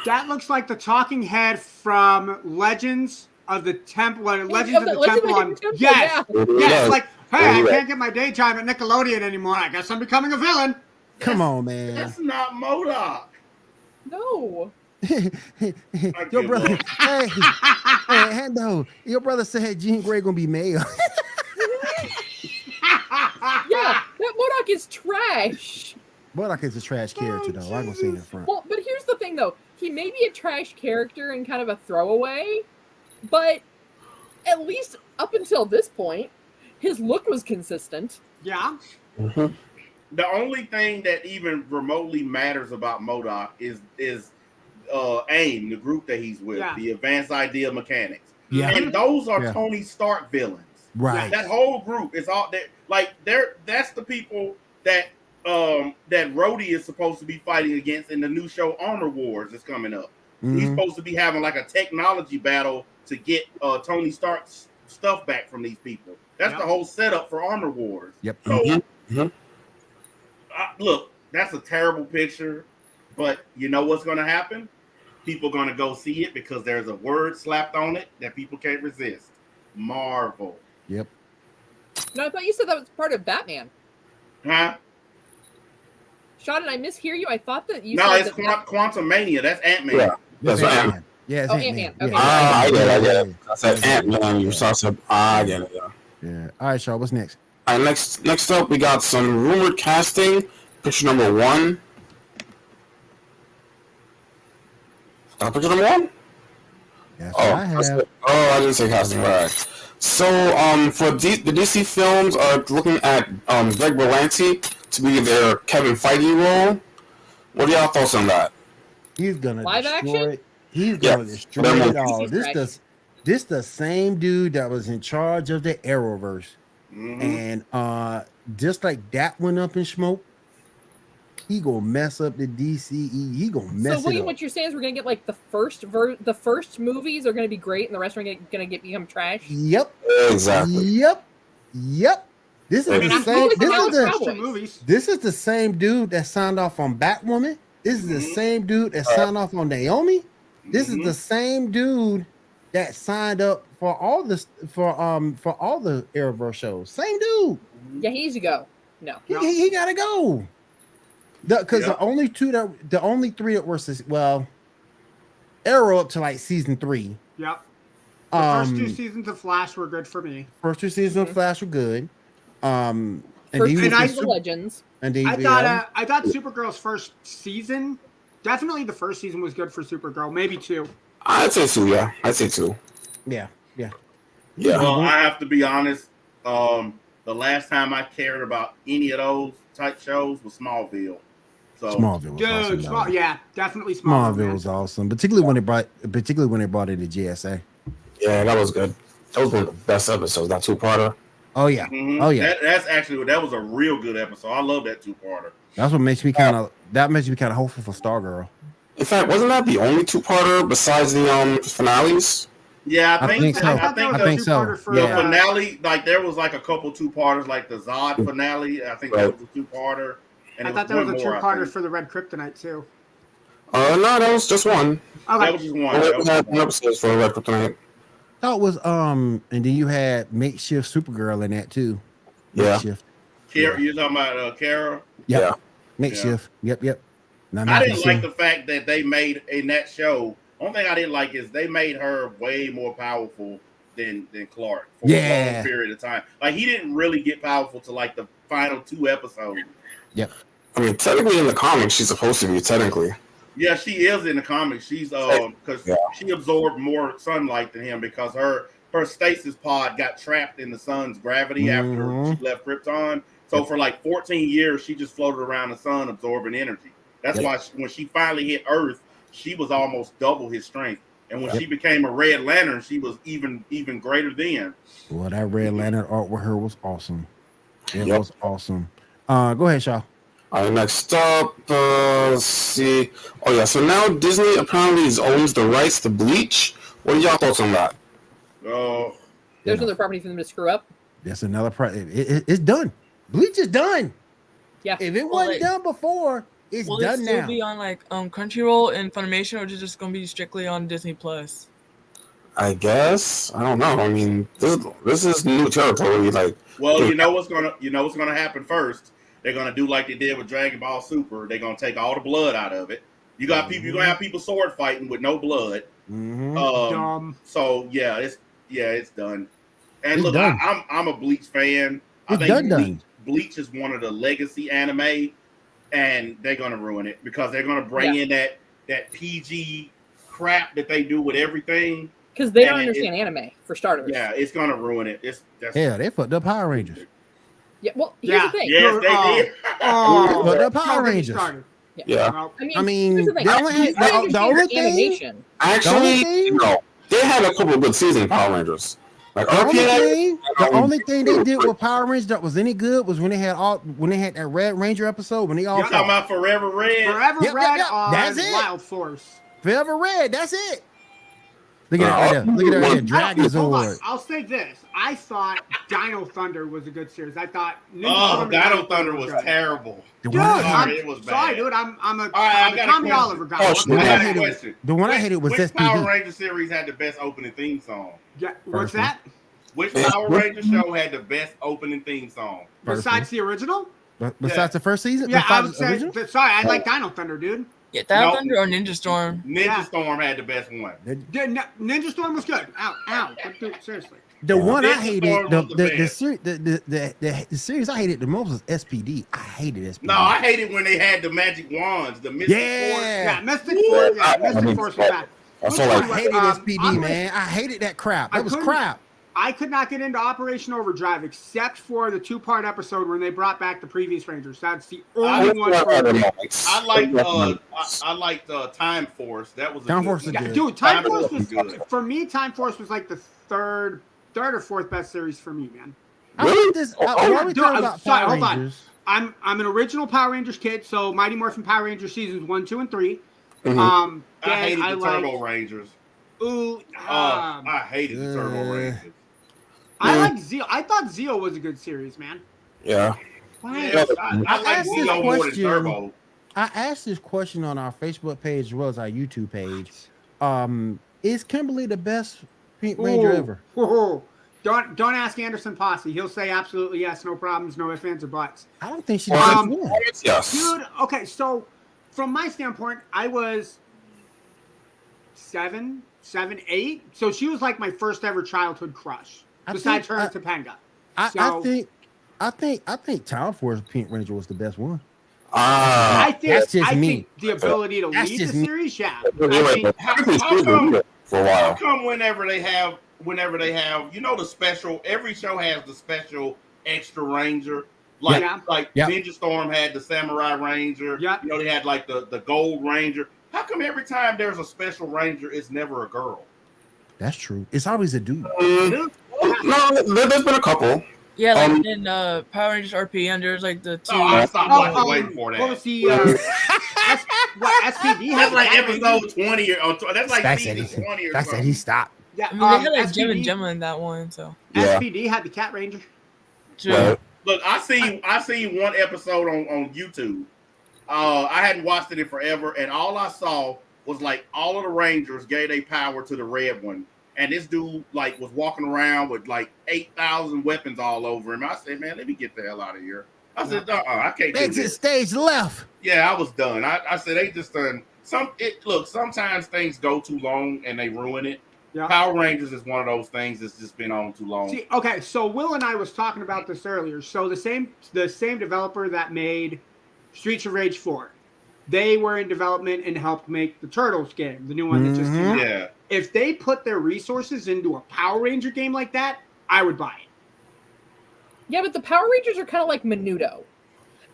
That looks like the talking head from Legends of the Temple. Legends of the Temple. Yes. Yes. Like, hey, I can't get my day job at Nickelodeon anymore. I guess I'm becoming a villain. Come on, man. That's not MODOK. No. Your brother, hey, Hendo, your brother said Jean Grey gonna be male. Yeah, that MODOK is trash. MODOK is a trash character, though. I'm gonna say it in front. Well, but here's the thing, though. He may be a trash character and kind of a throwaway, but at least up until this point, his look was consistent. Yeah. Mm-hmm. The only thing that even remotely matters about MODOK is AIM, the group that he's with, the Advanced Idea Mechanics. Yeah. And those are Tony Stark villains. Right. That whole group is all that. Like that's the people that that Rhodey is supposed to be fighting against in the new show Armor Wars that's coming up. Mm-hmm. He's supposed to be having like a technology battle to get Tony Stark's stuff back from these people. That's the whole setup for Armor Wars. Yep. So, look, that's a terrible picture, but you know what's going to happen? People are going to go see it because there's a word slapped on it that people can't resist. Marvel. Yep. No, I thought you said that was part of Batman. Huh? Sean, did I mishear you? I thought that you said it's Quantum Mania. That's Ant-Man. Yeah, that's Ant-Man. Yeah, it's Ant-Man. Okay. I get it. I said Ant-Man. You saw some. I get it. Yeah. All right, Shaw, what's next? All right, next up, we got some rumored casting. Picture number 1. Picture number 1? That's what I have. I didn't say casting. All right. So, for the DC films are looking at Greg Berlanti to be their Kevin Feige role. What are y'all thoughts on that? He's gonna live destroy action. It. He's gonna destroy it all. This the same dude that was in charge of the Arrowverse, and just like that went up in smoke, he gonna mess up the DCE. He gonna mess it up. So, William, what you're saying is we're gonna get like the first movies are gonna be great, and the rest are gonna become trash. Yep. Exactly. Yep. This is the same. This is the same dude that signed off on Batwoman. This is the same dude that signed off on Naomi. This is the same dude that signed up for all this for all the Arrowverse shows. Same dude. Yeah, he needs to go. No, he gotta go. Because the only three that were Arrow up to like season 3. Yep. The first 2 seasons of Flash were good for me. First 2 seasons of Flash were good. And Legends. And I thought Supergirl's first season, definitely the first season was good for Supergirl. Maybe 2. I'd say 2. Yeah, I'd say 2. Yeah. Well, I have to be honest. The last time I cared about any of those type shows was Smallville. So Smallville was awesome. Yeah, definitely Smallville was awesome, particularly when they brought it to GSA. Yeah, that was good. That was one of the best episodes. That two-parter. Oh yeah, oh yeah. That was a real good episode. I love that two-parter. That's what makes me kind of hopeful for Stargirl. In fact, wasn't that the only two-parter besides the finales? Yeah, I think so. I think so. The finale, like there was like a couple two-parters, like the Zod finale. I think that was a two-parter. And I thought there was a two-parter for the Red Kryptonite too. No, that was just one. Okay. That was just one. We had one episode for Red Kryptonite. I thought it was and then you had Makeshift Supergirl in that too. Makeshift. Kara, you're talking about Kara? Yep. Yeah. Makeshift. Yep. I didn't like the fact that they made in that show. Only thing I didn't like is they made her way more powerful than Clark for a long period of time. Like he didn't really get powerful to like the final 2 episodes. Yep. I mean, technically in the comics, she's supposed to be technically. Yeah, she is in the comics. She's because she absorbed more sunlight than him because her stasis pod got trapped in the sun's gravity after she left Krypton. So for like 14 years, she just floated around the sun absorbing energy. That's why when she finally hit Earth, she was almost double his strength. And when she became a Red Lantern, she was even greater then. Well, that Red Lantern art with her was awesome. It was awesome. Go ahead, Shaw. All right, next up, let's see. Oh, yeah, so now Disney apparently owns the rights to Bleach. What are y'all thoughts on that? There's another property for them to screw up. That's another it's done. Bleach is done. Yeah. If it wasn't done before, it's done now. Will it still be on like Crunchyroll and Funimation, or is it just going to be strictly on Disney Plus? I guess. I don't know. I mean, this is new territory. Like, well, you know what's gonna happen first. They're gonna do like they did with Dragon Ball Super. They're gonna take all the blood out of it. You got people. You're gonna have people sword fighting with no blood. So yeah, it's done. And it's look, done. I'm a Bleach fan. It's done. Bleach is one of the legacy anime, and they're gonna ruin it because they're gonna bring in that PG crap that they do with everything. Because they don't understand anime, for starters. Yeah, it's gonna ruin it. They fucked up Power Rangers. Yeah, well, here's the thing. Yes, they did. But the Power Rangers. Yeah. I mean, the only thing. Animation. Actually, no. They had a couple of good seasons of Power Rangers. Like the only thing they did with Power Rangers that was any good was when they had that Red Ranger episode when they all. You're talking about Forever Red. Red. That's it. Wild Force. Forever Red. That's it. Look at that. Look at that. Dragon Zord. I'll say this. I thought Dino Thunder was a good series. I thought Dino Thunder was terrible. Dude, it was bad. Sorry, dude. I'm a Tommy Oliver guy. The one I hated was which SPD. Power Ranger series had the best opening theme song? Yeah, what's that? Which Power Ranger show had the best opening theme song? Besides the original? Besides the first season? Yeah, I would say. Sorry, I like Dino Thunder, dude. Yeah, Dino Thunder or Ninja Storm? Ninja Storm had the best one. Ninja Storm was good. Ow. Dude, seriously. The one I hated, the series I hated the most was SPD. I hated SPD. No, I hated when they had the magic wands, the Mystic Force. Yeah, Mystic Force. Yeah, Mystic Force was back. I hated SPD, man. I hated that crap. That was crap. I could not get into Operation Overdrive except for the 2-part episode when they brought back the previous Rangers. That's the only one. I liked Time Force. That was Time Force was good. Dude, Time Force was good. For me, Time Force was like the third or fourth best series for me, man. Hold on. I'm an original Power Rangers kid, so Mighty Morphin Power Rangers seasons 1, 2, and 3. I hated the Turbo Rangers. I hated the Turbo Rangers. I like Zeo. I thought Zeo was a good series, man. Yeah. I like Zeo more than Turbo. I asked this question on our Facebook page as well as our YouTube page. Is Kimberly the best Pink Ranger ever? Don't ask Anderson Posse. He'll say absolutely yes, no problems, no ifs, ands, or buts. I don't think she's the best one. Yes. Dude, okay, so from my standpoint, I was 7, 8. So she was like my first ever childhood crush. Besides her and Topanga. I think Time Force Pink Ranger was the best one. I think the ability to That's lead the series, yeah. For a while. How come whenever they have whenever they have, the special. Every show has the special extra ranger. Like Ninja Storm had the Samurai Ranger. Yeah. They had like the Gold Ranger. How come every time there's a special ranger, it's never a girl? That's true. It's always a dude. No, there's been a couple. Yeah, like in Power Rangers RP, and there's like the two. Oh, I stopped waiting for that. What was the SPD? That's like episode 20 or that's like season 20 or That's something. He stopped. Yeah, I mean, they had like Gem SPD and Gemma in that one, so. SPD had the Cat Ranger. True. Look, I seen one episode on YouTube. I hadn't watched it in forever, and all I saw was like all of the Rangers gave their power to the red one, and this dude like was walking around with like 8,000 weapons all over him. I said, man, let me get the hell out of here. I said, I can't do Exit this. stage left. Yeah, I was done. I said they just done look, sometimes things go too long and they ruin it. Yeah. Power Rangers is one of those things that's just been on too long. See, okay, so Will and I was talking about this earlier. So the same developer that made Streets of Rage 4, they were in development and helped make the Turtles game, the new one that just came out. Yeah. If they put their resources into a Power Ranger game like that, I would buy it. Yeah, but the Power Rangers are kind of like Menudo.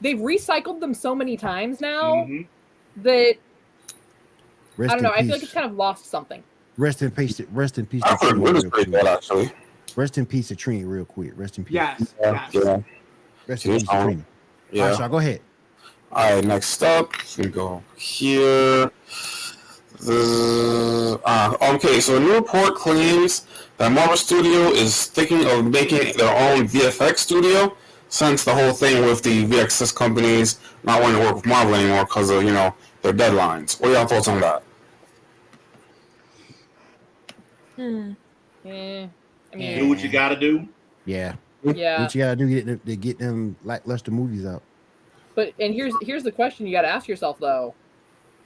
They've recycled them so many times now that I don't know. I feel like it's kind of lost something. Rest in peace. Rest in peace. I heard it was pretty good, actually. Rest in peace to Trini, real quick. Rest in peace. Yes. Yeah. Rest in peace to Trini. Yeah. All right, Sean, go ahead. All right, next up, we go here. Okay, so a new report claims that Marvel Studio is thinking of making their own VFX studio, since the whole thing with the VFX companies not wanting to work with Marvel anymore because of, their deadlines. What are y'all thoughts on that? I mean, Do what you got to do. Yeah. Yeah. What you gotta do to get them lackluster movies out. But here's the question you got to ask yourself though,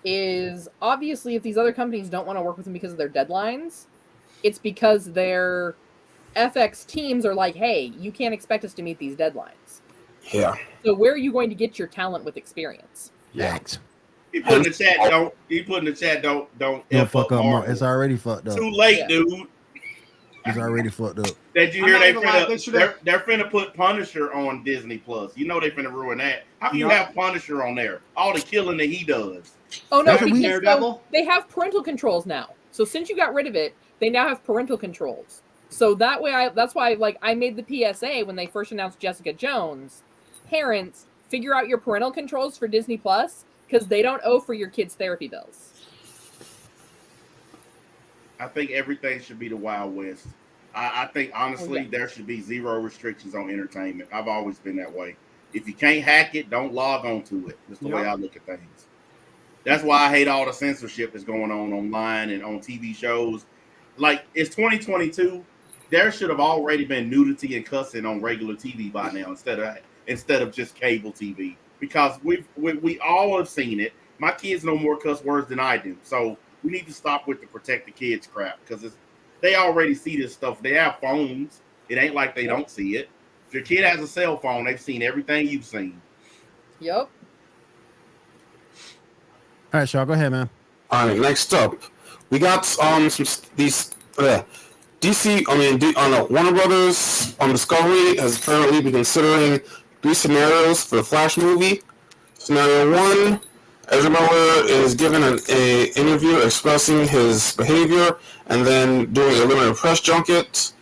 is obviously if these other companies don't want to work with them because of their deadlines, it's because their FX teams are like, hey, you can't expect us to meet these deadlines. Yeah. So where are you going to get your talent with experience? Yikes. He put in the chat, don't Don't fuck up Marvel. It's already fucked up. Too late, dude. It's already fucked up. Did you hear they're finna put Punisher on Disney Plus? They finna ruin that. How can you have Punisher on there? All the killing that he does. Oh no, That's because they have parental controls now. So since you got rid of it, they now have parental controls. So that way, that's why I made the PSA when they first announced Jessica Jones. Parents, figure out your parental controls for Disney Plus because they don't owe for your kids' therapy bills. I think everything should be the Wild West. I think, honestly, there should be zero restrictions on entertainment. I've always been that way. If you can't hack it, don't log on to it. That's the way I look at things. That's why I hate all the censorship that's going on online and on TV shows. Like, it's 2022. There should have already been nudity and cussing on regular TV by now instead of just cable TV. Because we all have seen it. My kids know more cuss words than I do. So we need to stop with the protect the kids crap because they already see this stuff. They have phones. It ain't like they don't see it. If your kid has a cell phone, they've seen everything you've seen. Yep. All right, Shaw, go ahead, man. All right, next up, we got Warner Brothers on Discovery has apparently been considering 3 scenarios for the Flash movie. Scenario 1. Ezra Miller is given an interview expressing his behavior and then doing a limited press junket.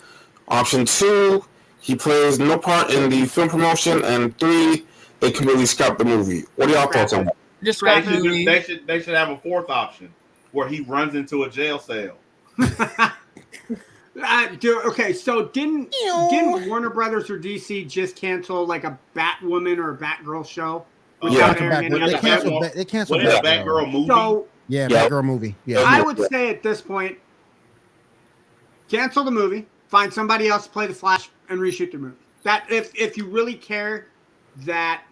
Option 2, he plays no part in the film promotion. And 3, they completely scrap the movie. What are y'all thoughts on that? Just scrap the movie. They should have a 4th option where he runs into a jail cell. Okay, so didn't Warner Brothers or DC just cancel like a Batwoman or a Batgirl show? They canceled Batgirl movie. So Batgirl movie. Yeah, I would say at this point, cancel the movie, find somebody else to play the Flash, and reshoot the movie. That if you really care, that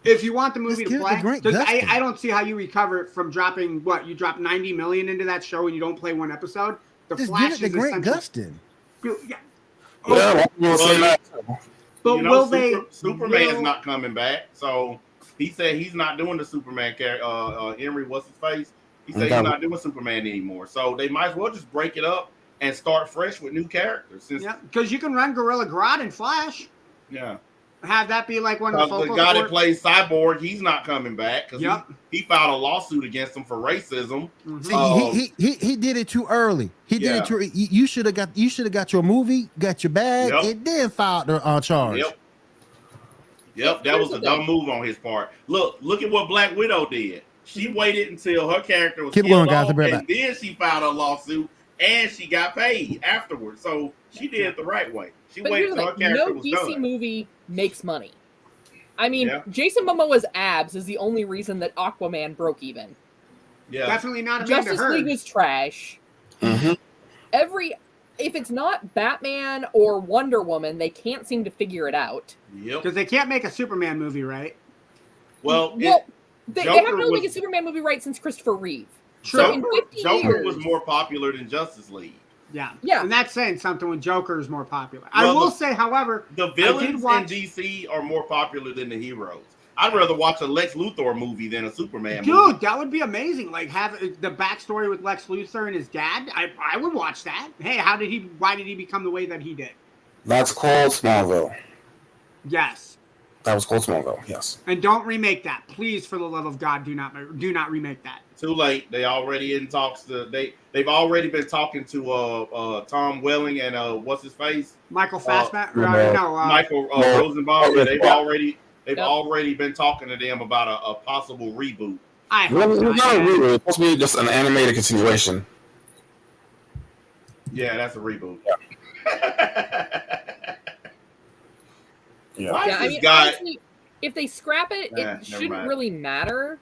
if you want the movie to play, I don't see how you recover it from dropping you drop $90 million into that show and you don't play one episode. The just Flash give it to Grant Gustin. But will they? Superman's not coming back, so he said he's not doing the Superman character. Henry, what's his face? He said he's not doing Superman anymore. So they might as well just break it up and start fresh with new characters. Yeah, because you can run Gorilla Grodd in Flash. Yeah. Have that be like one of the The focal guy that point. plays Cyborg, he's not coming back because Yep. he filed a lawsuit against him for racism. See, he did it too early. He did it too. You should have got your movie, got your bag, and then filed the charge. Yep, that was a dumb move on his part. Look at what Black Widow did. She waited until her character was killed off, and then she filed a lawsuit, and she got paid afterwards. So she did it the right way. She waited until her character was done. No DC movie makes money. I mean, Jason Momoa's abs is the only reason that Aquaman broke even. Yeah, definitely not. Justice League was trash. Mm-hmm. If it's not Batman or Wonder Woman, they can't seem to figure it out. Yep. Because they can't make a Superman movie, right? Well, they haven't really made a Superman movie right since Christopher Reeve. So in 50 Joker years, was more popular than Justice League. Yeah. And that's saying something when Joker is more popular. I will say, however, the villains in DC are more popular than the heroes. I'd rather watch a Lex Luthor movie than a Superman movie. Dude, that would be amazing. Like, have the backstory with Lex Luthor and his dad. I would watch that. Hey, why did he become the way that he did? That's called Smallville. Yes. That was called Smallville, yes. And don't remake that. Please, for the love of God, do not remake that. Too late. They already in talks they've already been talking to Tom Welling and what's his face? Michael Fassbender? Michael Rosenbaum. They've already been talking to them about a possible reboot. Not a reboot. It's supposed to be just an animated continuation. Yeah, that's a reboot. Yeah. I mean, honestly, if they scrap it, it shouldn't really matter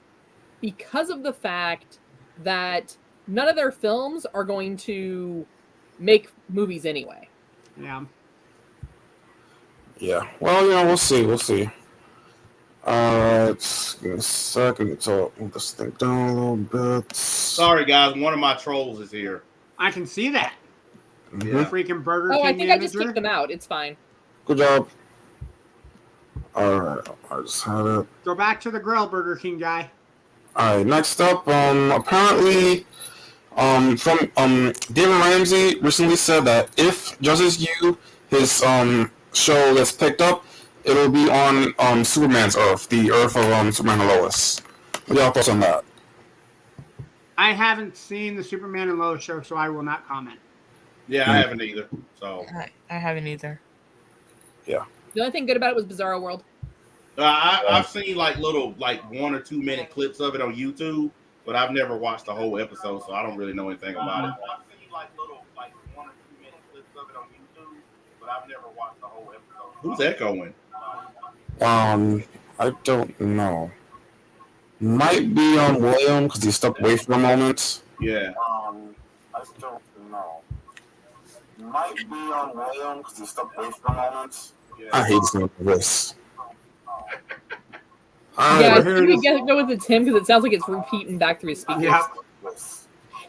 because of the fact that none of their films are going to make movies anyway. Yeah. Yeah. Well, we'll see. We'll see. Give me a second to move this thing down a little bit. Sorry, guys. One of my trolls is here. I can see that. Mm-hmm. Freaking Burger King I think manager. I just kicked them out. It's fine. Good job. All right. I just had it. Go back to the grill, Burger King guy. All right. Next up, apparently, David Ramsey recently said that if Justice U, his show gets picked up, it'll be on Superman's Earth, the Earth of Superman and Lois. What y'all thoughts on that? I haven't seen the Superman and Lois show, so I will not comment. Yeah, I haven't either. So I haven't either. Yeah. The only thing good about it was Bizarro World. I've seen little 1 or 2 minute clips of it on YouTube, but I've never watched the whole episode, so I don't really know anything about it. I've seen little 1 or 2 minute clips of it on YouTube, but I've never watched the whole episode. Who's echoing? I don't know. Might be on William because he stepped away for a moment. Yeah. I don't know. Might be on William because he stepped away for a moment. Yeah. I hate seeing this. I think we go with it's him because it sounds like it's repeating back through his speakers. Yep.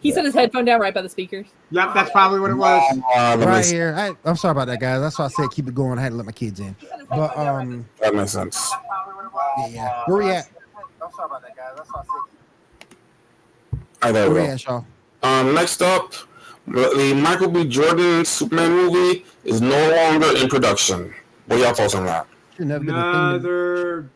He set his headphone down right by the speakers. Yep, that's probably what it was. Right here. I'm sorry about that, guys. That's why I said keep it going. I had to let my kids in. But that makes sense. Yeah. Where we at? I'm sorry about that, guys. That's why I said. There we go. At, y'all? Next up, the Michael B. Jordan Superman movie is no longer in production. What y'all thoughts on that? Another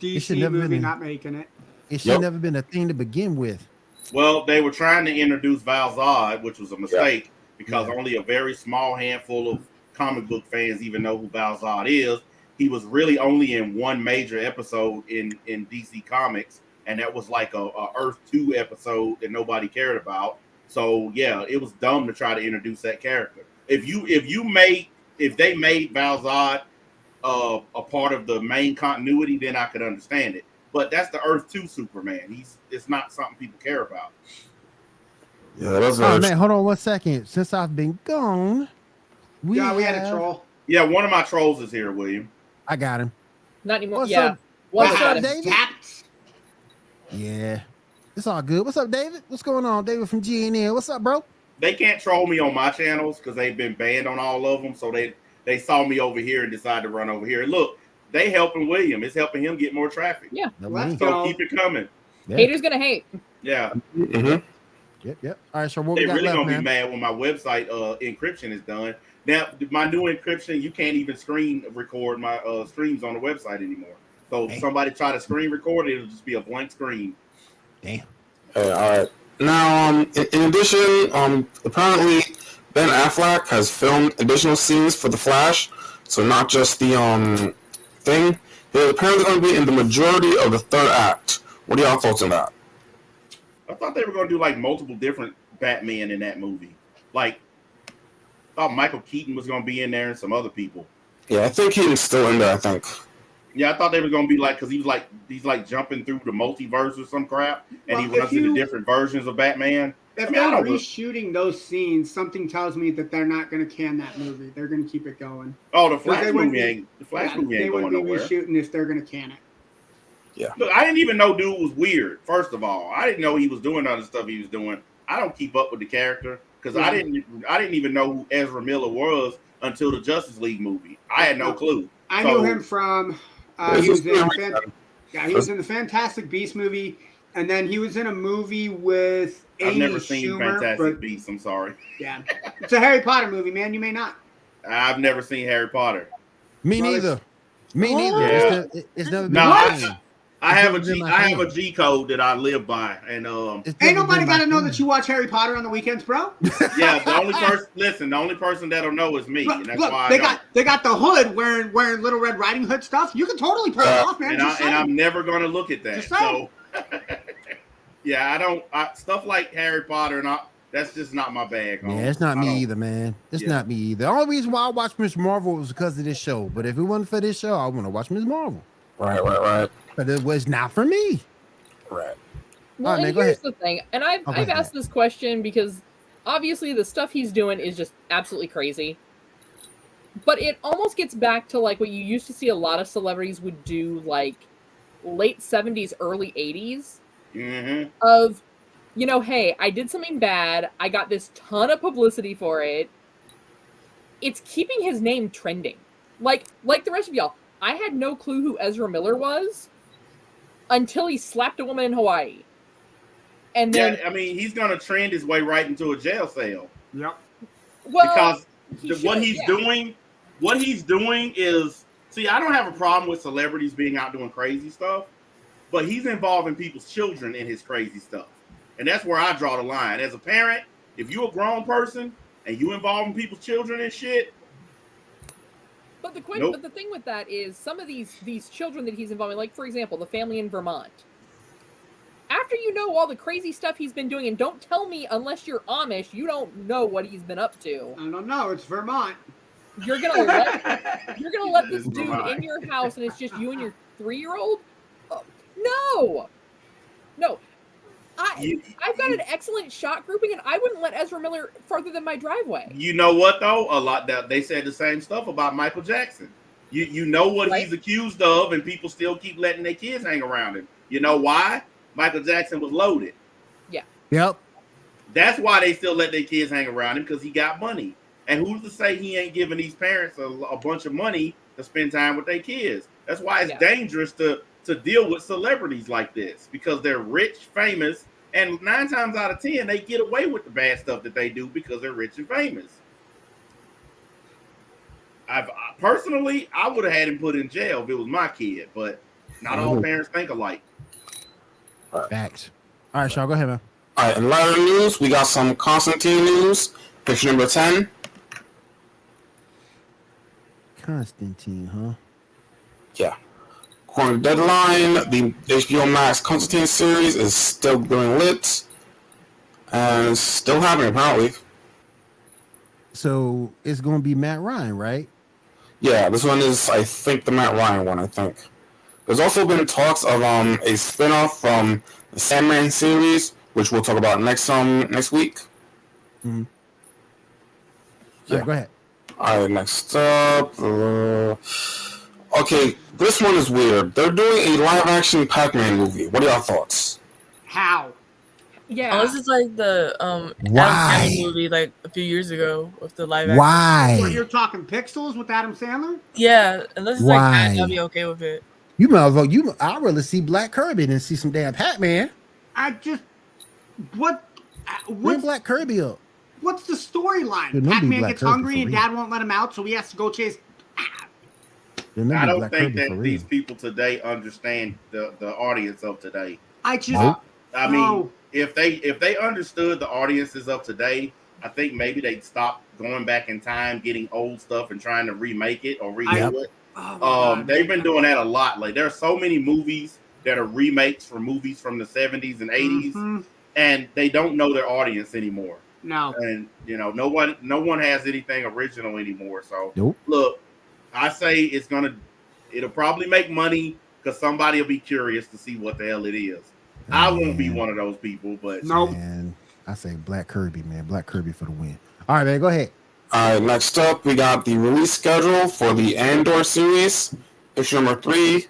DC movie not making it. It should never been a thing to begin with. Well, they were trying to introduce Val Zod, which was a mistake because only a very small handful of comic book fans even know who Val Zod is. He was really only in one major episode in DC Comics, and that was like a Earth 2 episode that nobody cared about. So yeah, it was dumb to try to introduce that character. If they made Val Zod a part of the main continuity, then I could understand it. But that's the Earth 2 Superman. It's not something people care about. Yeah, that's man, hold on 1 second. Since I've been gone, we had a troll. Yeah, one of my trolls is here, William. I got him. Not anymore. What's up, David? Yeah. It's all good. What's up, David? What's going on? David from GNL. What's up, bro? They can't troll me on my channels because they've been banned on all of them. So they saw me over here and decided to run over here. And look, they helping William. It's helping him get more traffic. Yeah. Let's go. Keep it coming. Yeah. Haters gonna hate. Yeah. Mm-hmm. Yep. All right, so what They're we got really left, gonna man? be mad when my website encryption is done. Now, my new encryption, you can't even screen record my streams on the website anymore. So if somebody try to screen record it, it'll just be a blank screen. Damn. All right. Now, in addition, apparently Ben Affleck has filmed additional scenes for The Flash, so not just the thing. They're apparently going to be in the majority of the third act. What are y'all thoughts on that? I thought they were going to do like multiple different Batman in that movie. Like, I thought Michael Keaton was going to be in there and some other people. Yeah, I think he's still in there, I think. Yeah, I thought they were going to be like, because he's like jumping through the multiverse or some crap, and Well, he runs into different versions of Batman. If I they're don't reshooting those scenes, something tells me that they're not going to can that movie. They're going to keep it going. Oh, the Flash They movie wouldn't ain't. The Flash movie They ain't going wouldn't be nowhere. reshooting if they're going to can it. Yeah. Look, I didn't even know dude was weird. First of all, I didn't know he was doing other stuff he was doing. I don't keep up with the character because I didn't even know who Ezra Miller was until the Justice League movie. I had no clue. I knew him from he was in the Fantastic Beasts movie, and then he was in a movie with Amy I've never seen Schumer, Fantastic Beasts. I'm sorry. Yeah, it's a Harry Potter movie, man. You may not. I've never seen Harry Potter. Me neither. Me neither. Yeah. It's never been. No, my I have a It's never G. been I my have a thing. G code that I live by, and It's Ain't never nobody been got to my know thing. that you watch Harry Potter on the weekends, bro. yeah, the only person. Listen, the only person that'll know is me, and that's why they got the hood wearing Little Red Riding Hood stuff. You can totally pull it off, man. And I'm never gonna look at that. Just saying. So, yeah, I don't stuff like Harry Potter and that's just not my bag. Yeah, it's not me either, man. It's not me either. The only reason why I watched Miss Marvel was because of this show. But if it wasn't for this show, I want to watch Miss Marvel. Right. But it was not for me. Right. Well, All right, man, and go here's ahead. the thing, and I've go ahead. asked this question because obviously the stuff he's doing is just absolutely crazy. But it almost gets back to like what you used to see a lot of celebrities would do, like late 70s, early 80s, of, you know, hey, I did something bad. I got this ton of publicity for it. It's keeping his name trending. Like the rest of y'all, I had no clue who Ezra Miller was until he slapped a woman in Hawaii. And then, I mean, he's gonna trend his way right into a jail cell. Yep. well, Because what he's doing is, see, I don't have a problem with celebrities being out doing crazy stuff, but he's involving people's children in his crazy stuff, and that's where I draw the line. As a parent, if you're a grown person and you involving people's children and shit. But but the thing with that is some of these children that he's involving, like for example, the family in Vermont. After you know all the crazy stuff he's been doing, and don't tell me unless you're Amish, you don't know what he's been up to. I don't know. It's Vermont. You're gonna let this dude Vermont. in your house, and it's just you and your 3-year-old? Oh, no. I've got an excellent shot grouping, and I wouldn't let Ezra Miller farther than my driveway. You know what though? A lot that they said the same stuff about Michael Jackson. You know what he's accused of, and people still keep letting their kids hang around him. You know why? Michael Jackson was loaded. Yeah. Yep. That's why they still let their kids hang around him, because he got money. And who's to say he ain't giving these parents a bunch of money to spend time with their kids? That's why it's dangerous to deal with celebrities like this, because they're rich, famous, and 9 times out of 10 they get away with the bad stuff that they do because they're rich and famous. Personally, I would have had him put in jail if it was my kid, but not all parents think alike. Facts. All right, Shaw, go ahead, man. All right, in lighter news, we got some Constantine news. Picture number 10. Constantine, huh? Yeah. According to Deadline, the HBO Max Constantine series is still being lit. And it's still happening, apparently. So it's going to be Matt Ryan, right? Yeah, this one is, I think, the Matt Ryan one, I think. There's also been talks of a spin-off from the Sandman series, which we'll talk about next week. Mm-hmm. Yeah. Right, go ahead. All right, next up. Okay, this one is weird. They're doing a live-action Pac-Man movie. What are y'all thoughts? How? Yeah. Oh, this is like the Why? Adam Sandler movie like a few years ago with the live action. Why? What, you're talking Pixels with Adam Sandler? Yeah, unless it's Why? like that, I'll be okay with it. You might as well. I'd rather see Black Kirby than see some damn Pac-Man. What Bring Black Kirby up. What's the storyline? There no be Pac-Man Black gets Kirby hungry for and real. Dad won't let him out, so he has to go chase. There no I be don't Black think Kirby for that real. these people today understand the audience of today. I just. Nope. I mean, if they understood the audiences of today, I think maybe they'd stop going back in time, getting old stuff, and trying to remake it or redo it. Oh my God. They've been doing that a lot. Like, there are so many movies that are remakes from movies from the 70s and 80s, Mhm. and they don't know their audience anymore. No. And no one has anything original anymore. So Nope. look, I say it'll probably make money because somebody will be curious to see what the hell it is. I won't be one of those people, but Nope. Man, I say Black Kirby, man. Black Kirby for the win. All right, man, go ahead. All right, next up, we got the release schedule for the Andor series, issue number 3.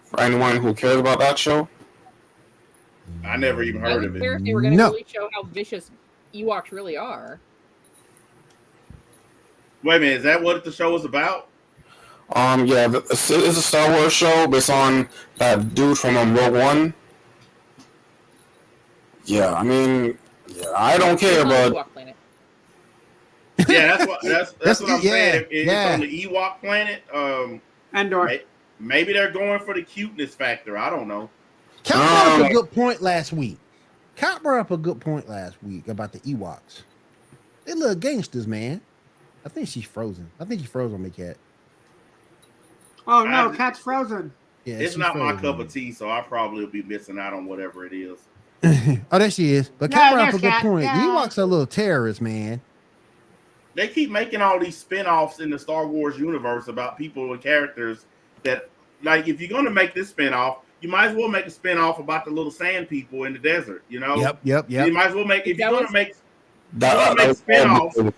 For anyone who cares about that show, I never even I heard would of care it. if they were going to No. really show how vicious Ewoks really are. Wait a minute, is that what the show is about? yeah, it's a Star Wars show based on that dude from Rogue One. Yeah, I mean, I don't care, It's on but Ewok planet. Yeah, that's what I'm saying. It's yeah. on the Ewok planet. Endor. Maybe they're going for the cuteness factor. I don't know. Cat brought up a good point last week. Cat brought up a good point last week about the Ewoks. They little gangsters, man. I think she's frozen. I think she froze on me, Cat. Oh no, Cat's frozen. Yeah, It's she's not my frozen. cup of tea, so I probably will be missing out on whatever it is. Oh, there she is. But Yeah, Cat brought up a there's good Cat. point. Yeah. The Ewoks are little terrorists, man. They keep making all these spin-offs in the Star Wars universe about people and characters that, like, if you're going to make this spin-off, you might as well make a spin-off about the little sand people in the desert, you know? Yep. You might as well make, if you're going to make that spin-offs, you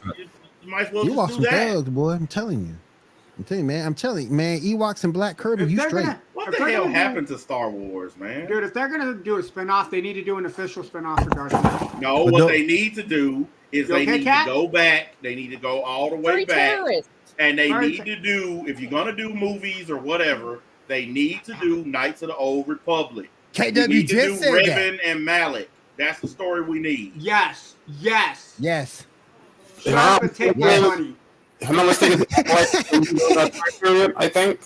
might as well Ewoks just some do that. thugs, boy. I'm telling you, man. Ewoks and Black Kirby, If you they're straight. gonna- What if the they're hell gonna do- happened to Star Wars, man? Dude, if they're gonna do a spinoff, they need to do an official spinoff for Darth Vader. No, But what no- they need to do is You they okay, need Cat? to go back. They need to go all the way Furry back. terrorists. And they Furry need to do, if you're going to do movies or whatever, they need to do Knights of the Old Republic. We KW need to do just said that. Revan and Malik. That's the story we need. Yes. Yes. Shut up and take my money. if I'm not mistaken, that time period, I think.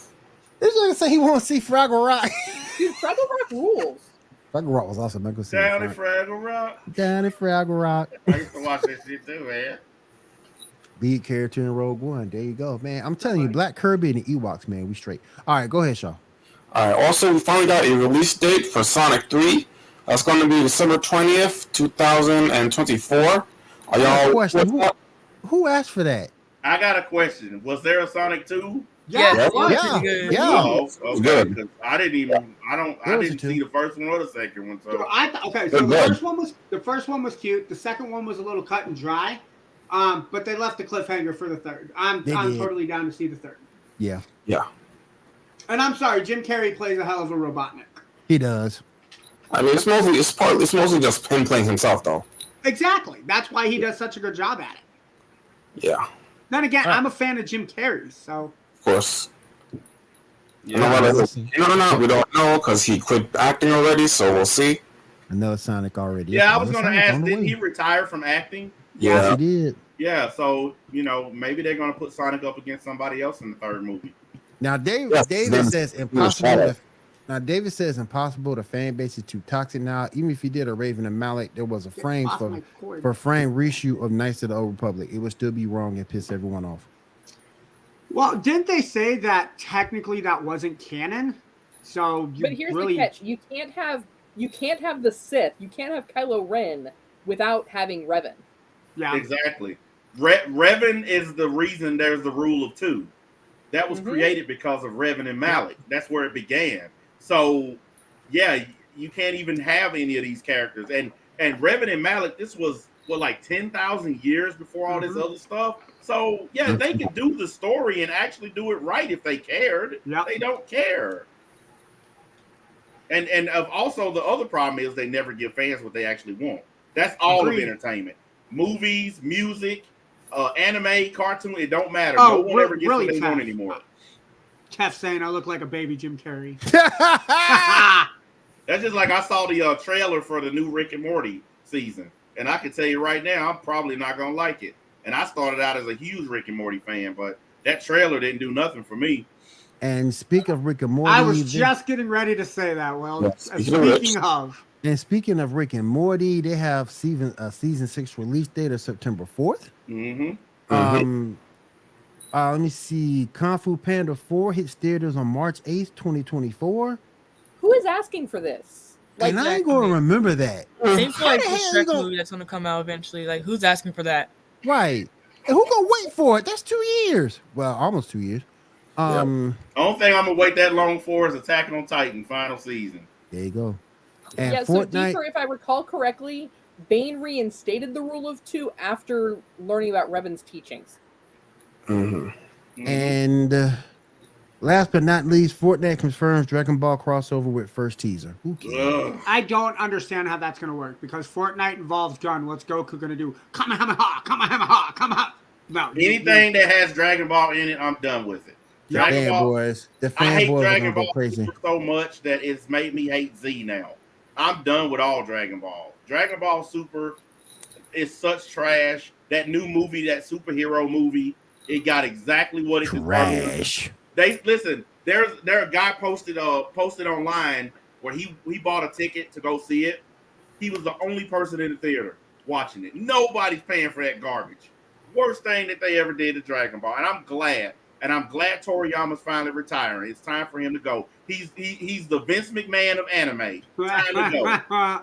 This nigga say he won't see Fraggle Rock. Dude, Fraggle Rock rules. Fraggle Rock was awesome. I'm gonna see Down in Fraggle Rock. Down in Fraggle Rock. I used to watch that shit too, man. Lead character in Rogue One. There you go, man. I'm telling you, Black Kirby and the Ewoks, man. We straight. All right, go ahead, Shaw. All right. Also, we finally got a release date for Sonic 3. That's going to be December 20th, 2024. Are y'all? Question. Who asked for that? I got a question. Was there a Sonic 2? Yeah. Yeah. what? Yeah. Pretty good. Yeah. Oh, okay. good. 'Cause I There was a didn't two. see the first one or the second one. So So okay, so Good, the good. first one was cute. The second one was a little cut and dry. But they left the cliffhanger for the third. I'm They did. totally down to see the third. Yeah, And I'm sorry, Jim Carrey plays a hell of a Robotnik. he does. I mean, it's mostly just him playing himself, though. Exactly. That's why he does such a good job at it. Yeah, Then again, Right. I'm a fan of Jim Carrey, so of course. yeah. No, we don't know because he quit acting already, so we'll see. Another Sonic already. Yeah, I was Another going to Sonic ask, on the didn't way. he retire from acting? Yes, Yeah. he did. Yeah, so maybe they're going to put Sonic up against somebody else in the third movie. Now, David then- says impossible. David says impossible. The fan base is too toxic now. Even if he did a Raven and Malik, there was a frame off for my cord. frame reshoot of Knights of the Old Republic. It would still be wrong and piss everyone off. Well, didn't they say that technically that wasn't canon? So you But here's really the catch: you can't have the Sith. You can't have Kylo Ren without having Revan. yeah. Exactly. Revan is the reason there's the rule of two. That was created because of Revan and Malik. That's where it began. So, yeah, you can't even have any of these characters. And Revan and Malik, this was, like 10,000 years before all this other stuff. So, yeah, they can do the story and actually do it right if they cared. Yep. They don't care. And also the other problem is they never give fans what they actually want. That's all Agreed. of entertainment. Movies, music, anime, cartoon, it don't matter. Oh, No one ever gets really what they tough. want anymore. Kev saying I look like a baby Jim Carrey. That's just like I saw the trailer for the new Rick and Morty season. and I can tell you right now, I'm probably not gonna like it. And I started out as a huge Rick and Morty fan, but that trailer didn't do nothing for me. And speak of Rick and Morty, I was just getting ready to say that. Well, speaking of Rick and Morty, they have season 6 release date of September 4th. Let me see. Kung Fu Panda 4 hits theaters on March 8th, 2024. Who is asking for this? Like, and I ain't gonna remember that. Seems like the Shrek movie that's gonna come out eventually. Like, who's asking for that? Right. And who gonna wait for it? That's 2 years. Well, almost 2 years. The only thing I'm gonna wait that long for is Attack on Titan final season. There you go. And yeah, so Deeper, if I recall correctly, Bane reinstated the rule of 2 after learning about Revan's teachings. And last but not least, Fortnite confirms Dragon Ball crossover with first teaser. Who cares? I don't understand how that's going to work because Fortnite involves gun. What's Goku going to do? Kamehameha. No. Anything that has Dragon Ball in it, I'm done with it. The fanboys are going to go crazy so much that it's made me hate Z now. I'm done with all Dragon Ball. Dragon Ball Super is such trash. That new movie, that superhero movie, it got exactly what it trash. They listen. There a guy posted online where he bought a ticket to go see it. He was the only person in the theater watching it. Nobody's paying for that garbage. Worst thing that they ever did to Dragon Ball, and I'm glad. And I'm glad Toriyama's finally retiring. It's time for him to go. He's the Vince McMahon of anime. Time to go.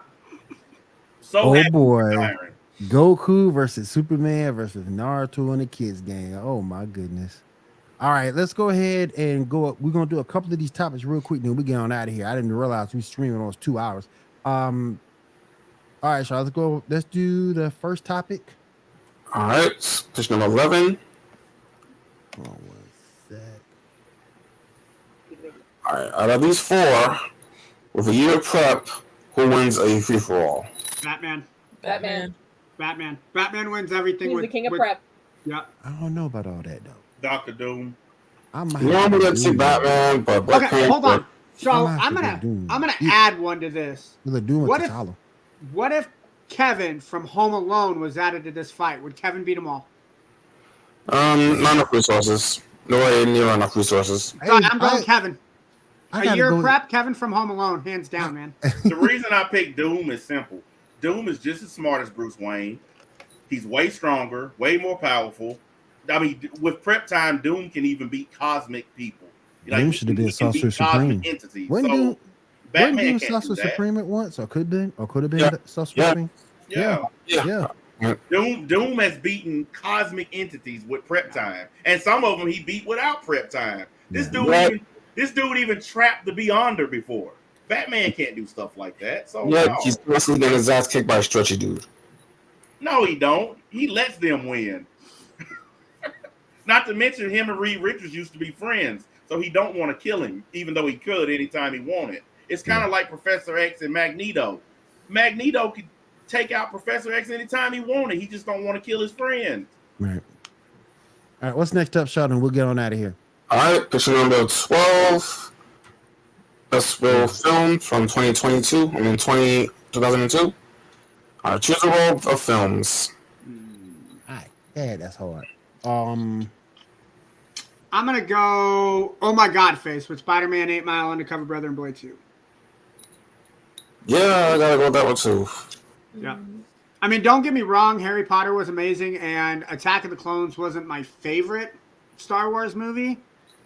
So boy, Goku versus Superman versus Naruto and the kids game. Oh my goodness. All right, let's go ahead and go. We're gonna do a couple of these topics real quick, then we get on out of here. I didn't realize we streaming almost 2 hours. All right, so let's go. Let's do the first topic. All right, position number 11. All right, out of these 4, with a year of prep, who wins a free-for-all? Batman wins everything. He's the king of prep. Yeah. I don't know about all that, though. Dr. Doom. I'm gonna say Batman, but Black Panther. Hold on. So I'm gonna add one to this. What if Kevin from Home Alone was added to this fight? Would Kevin beat them all? Not enough resources. Nowhere near enough resources. I'm going Kevin. A year prep, Kevin from Home Alone, hands down, man. The reason I picked Doom is simple. Doom is just as smart as Bruce Wayne. He's way stronger, way more powerful. I mean, with prep time, Doom can even beat cosmic people. Doom should have been Sorcerer Supreme. When Doom Sorcerer Supreme at once, or could have been Sorcerer Supreme. Yeah. Doom has beaten cosmic entities with prep time, and some of them he beat without prep time. This dude even trapped the Beyonder before. Batman can't do stuff like that. So he's constantly getting his ass kicked by a stretchy dude. No, he don't. He lets them win. Not to mention him and Reed Richards used to be friends, so he don't want to kill him, even though he could anytime he wanted. It's kind of like Professor X and Magneto. Magneto could take out Professor X anytime he wanted. He just don't want to kill his friends. Right. All right, what's next up, Sheldon? We'll get on out of here. All right, picture number 12. Best Will Film from 2022. 2002. All right, choose a roll of films. All right. Yeah, that's hard. I'm gonna go. Oh my God, face with Spider-Man, 8 Mile, Undercover Brother, and Blade 2. Yeah, I gotta go with that one too. Yeah. I mean, don't get me wrong. Harry Potter was amazing, and Attack of the Clones wasn't my favorite Star Wars movie.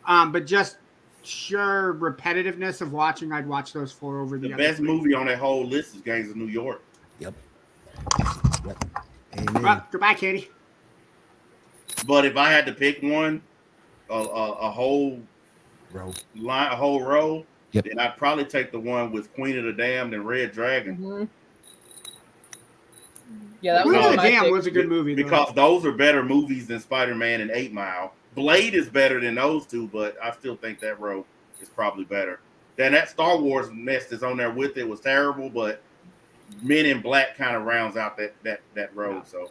But just sheer repetitiveness of watching, I'd watch those 4 over the other best 3. movie on that whole list is Gangs of New York. Yep. Well, goodbye, Katie. But if I had to pick one, a whole row, then I'd probably take the one with Queen of the Damned and Red Dragon. Mm-hmm. Yeah, that Queen of the Damned was a good movie. Because those are better movies than Spider-Man and 8 Mile. Blade is better than those two, but I still think that row is probably better. Then that Star Wars mess that's on there with it was terrible, but Men in Black kind of rounds out that row. So,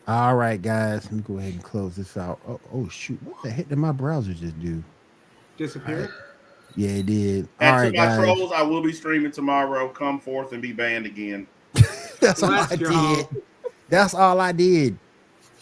all right, guys, let me go ahead and close this out. Oh shoot! What the heck did my browser just do? Disappear? Yeah, it did. And All to right, my guys. trolls, I will be streaming tomorrow. Come forth and be banned again. That's all I Let's go. did. That's all I did.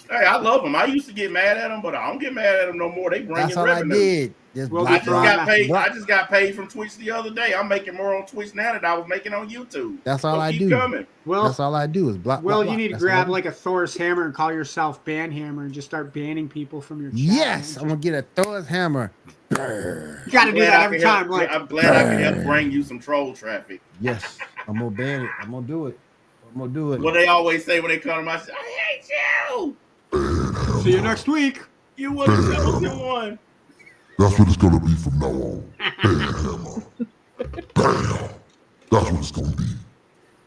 Hey, I love them. I used to get mad at them, but I don't get mad at them no more. They bring That's in all revenue. I did. Just Well, I block, just Block, got block, paid. block. I just got paid from Twitch the other day. I'm making more on Twitch now than I was making on YouTube. That's all So I keep do. coming. Well, That's all I do is block. well, block, you block. need to That's all I grab do. like a Thor's hammer and call yourself Ban Hammer and just start banning people from your chat. Yes, man. I'm gonna get a Thor's hammer. You got to do that every time. Like, I'm glad I can help bring you some troll traffic. Yes, I'm gonna ban it. I'm gonna do it. I'm gonna do it. What they always say when they come to my show, I hate you. see you next week. You were the chosen one. That's what it's gonna be from now on. Bam, hammer. Bam. That's what it's gonna be.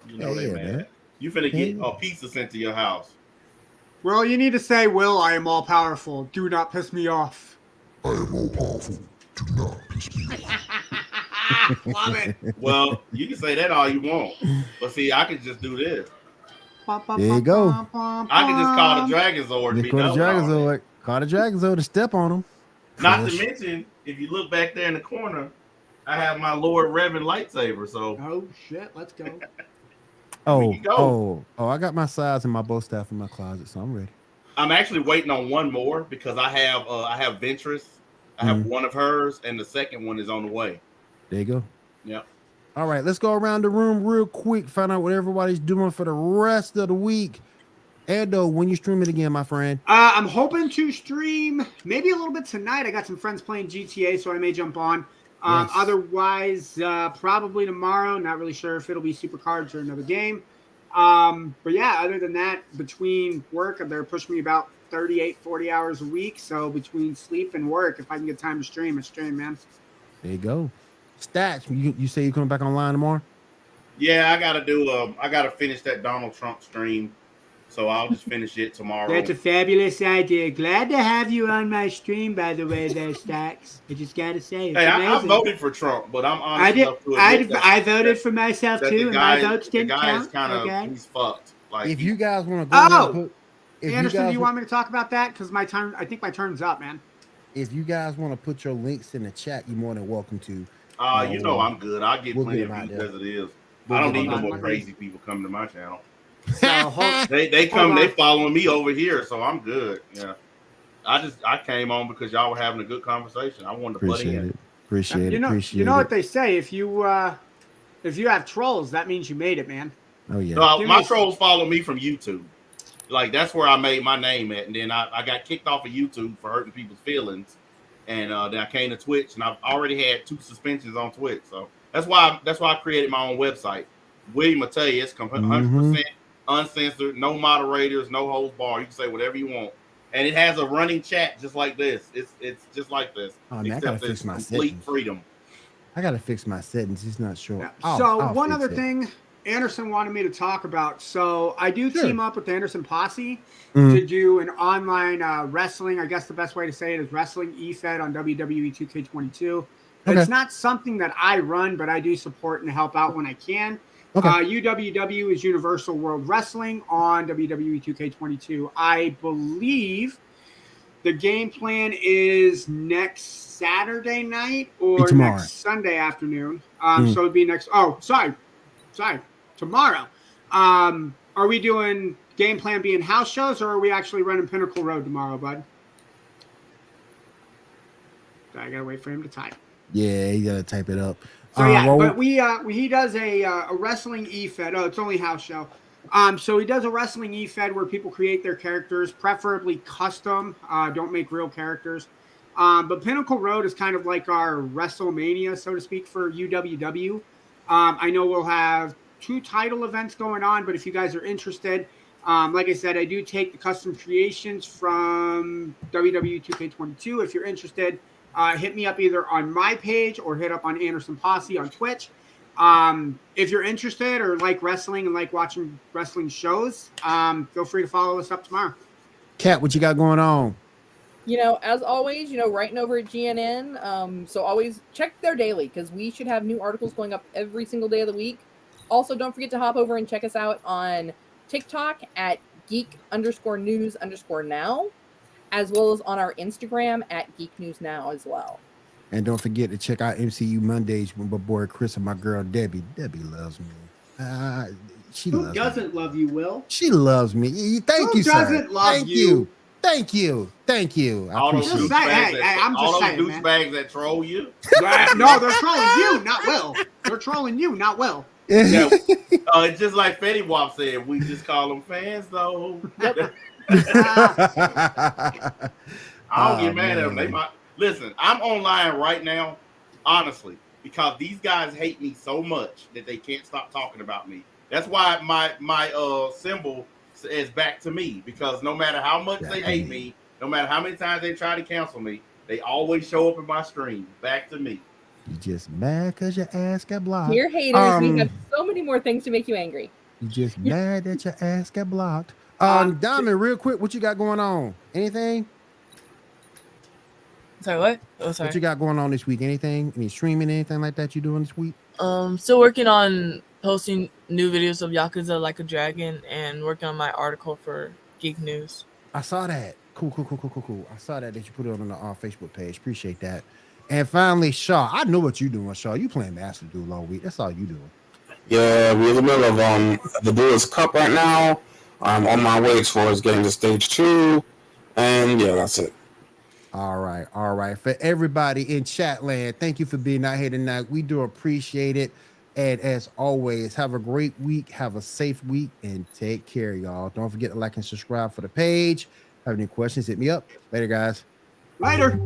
You know they Yeah, mad. man. You finna get Yeah. a pizza sent to your house. Well, you need to say, Will, I am all powerful. Do not piss me off. I am all powerful. Do not piss me off. Love it. Well, you can say that all you want, but see, I can just do this. There you go. I can just call the Dragon Zord and Just be call the done with all Dragon that. Zord. Call the Dragon Zord to step on him. Not to Push. mention, if you look back there in the corner, I have my Lord Revan lightsaber. So Oh, shit. Let's go. Oh, you go. oh! I got my sides and my bow staff in my closet, so I'm ready. I'm actually waiting on one more because I have Ventress. I have one of hers, and the second one is on the way. There you go. Yep. All right, let's go around the room real quick. Find out what everybody's doing for the rest of the week. Ando, when you stream it again, my friend? I'm hoping to stream maybe a little bit tonight. I got some friends playing GTA, so I may jump on. Yes. Otherwise, probably tomorrow. Not really sure if it'll be Supercards or another game. But yeah, other than that, between work, they're pushing me about 38, 40 hours a week. So between sleep and work, if I can get time to stream, I stream, man. There you go. Stats, you say you're coming back online tomorrow? Yeah, I gotta finish that Donald Trump stream. So I'll just finish it tomorrow. That's a fabulous idea. Glad to have you on my stream, by the way, there, Stacks. I just got to say. It's Hey, I amazing. voted for Trump, but I'm honest I did. enough to admit that- I voted for myself that too, the and my guy, votes the didn't guy is count. kind of Okay. he's fucked. Like If you guys want to go Oh! ahead and put, if Anderson, you do guys, you want me to talk about that? Because my turn. I think my turn's up, man. if you guys want to put your links in the chat, you're more than welcome to. you know I'm good. I get We'll plenty get of them out views there. as it is. We'll I don't get need them no out more there. crazy people coming to my channel. So hold, They Hold on. they following me over here, so I'm good. Yeah. I came on because y'all were having a good conversation. I wanted to butt Appreciate in. it. Appreciate you it. know, Appreciate you know it. what they say. If you have trolls, that means you made it, man. Oh yeah. No, Give my me- trolls follow me from YouTube. Like that's where I made my name at, and then I got kicked off of YouTube for hurting people's feelings, and then I came to Twitch, and I've already had 2 suspensions on Twitch. So that's why I created my own website. William will tell you it's 100% uncensored, no moderators, no holds bar. You can say whatever you want, and it has a running chat just like this. It's just like this, Oh, man, I gotta except fix it's my complete settings. freedom. I gotta fix my settings. He's not sure. Yeah. So one other thing Anderson wanted me to talk about. So I do team up with the Anderson Posse to do an online wrestling. I guess the best way to say it is wrestling eFed on WWE 2K22. Okay. It's not something that I run, but I do support and help out when I can. Okay. UWW is Universal World Wrestling on WWE 2K22. I believe the game plan is next Saturday night or tomorrow. next Sunday afternoon. So it'd be next. Oh, sorry, tomorrow. Are we doing game plan being house shows, or are we actually running Pinnacle Road tomorrow, bud? I gotta wait for him to type. Yeah, you gotta type it up. So yeah, well, but he does a wrestling e-fed. Oh, it's only house show. So he does a wrestling e-fed where people create their characters, preferably custom. Don't make real characters. But Pinnacle Road is kind of like our WrestleMania, so to speak, for UWW. I know we'll have 2 title events going on, but if you guys are interested, like I said, I do take the custom creations from WWE 2K22. If you're interested, hit me up either on my page or hit up on Anderson Posse on Twitch. If you're interested or like wrestling and like watching wrestling shows, feel free to follow us up tomorrow. Kat, what you got going on? You know, as always, writing over at GNN. So always check their daily because we should have new articles going up every single day of the week. Also, don't forget to hop over and check us out on TikTok at geek_news_now, as well as on our Instagram at Geek News Now as well. And don't forget to check out MCU Mondays with my boy Chris and my girl Debbie. Debbie loves me. She Who loves doesn't me. love you, Will? She loves me. Thank Who you, sir. doesn't love Thank you? Thank you. Thank you. I All those appreciate Just it. say- douchebags hey, I'm all just those saying, man. douchebags that troll you. No, they're trolling you, not Will. They're trolling you, not Will. Yeah, it's just like Fetty Wap said. We just call them fans, though. I don't get mad at them. They might listen. I'm online right now, honestly, because these guys hate me so much that they can't stop talking about me. That's why my symbol is back to me, because no matter how much they hate me, no matter how many times they try to cancel me, they always show up in my stream. Back to me. You just mad because your ass got blocked. Dear haters, we have so many more things to make you angry. You just mad that your ass got blocked. Diamond, real quick, what you got going on? Anything? Sorry, what? Oh, sorry. What you got going on this week? Anything? Any streaming, anything like that you doing this week? Still working on posting new videos of Yakuza Like a Dragon and working on my article for Geek News. I saw that. Cool. I saw that you put it on the Facebook page. Appreciate that. And finally, Shaw. I know what you doing, Shaw. You playing Master Duel all week. That's all you doing. Yeah, we're in the middle of the Duelist Cup right now. I'm on my way towards getting to stage 2. And yeah, that's it. All right. For everybody in chat land, thank you for being out here tonight. We do appreciate it. And as always, have a great week. Have a safe week and take care, y'all. Don't forget to like and subscribe for the page. Have any questions, hit me up. Later, guys. Later.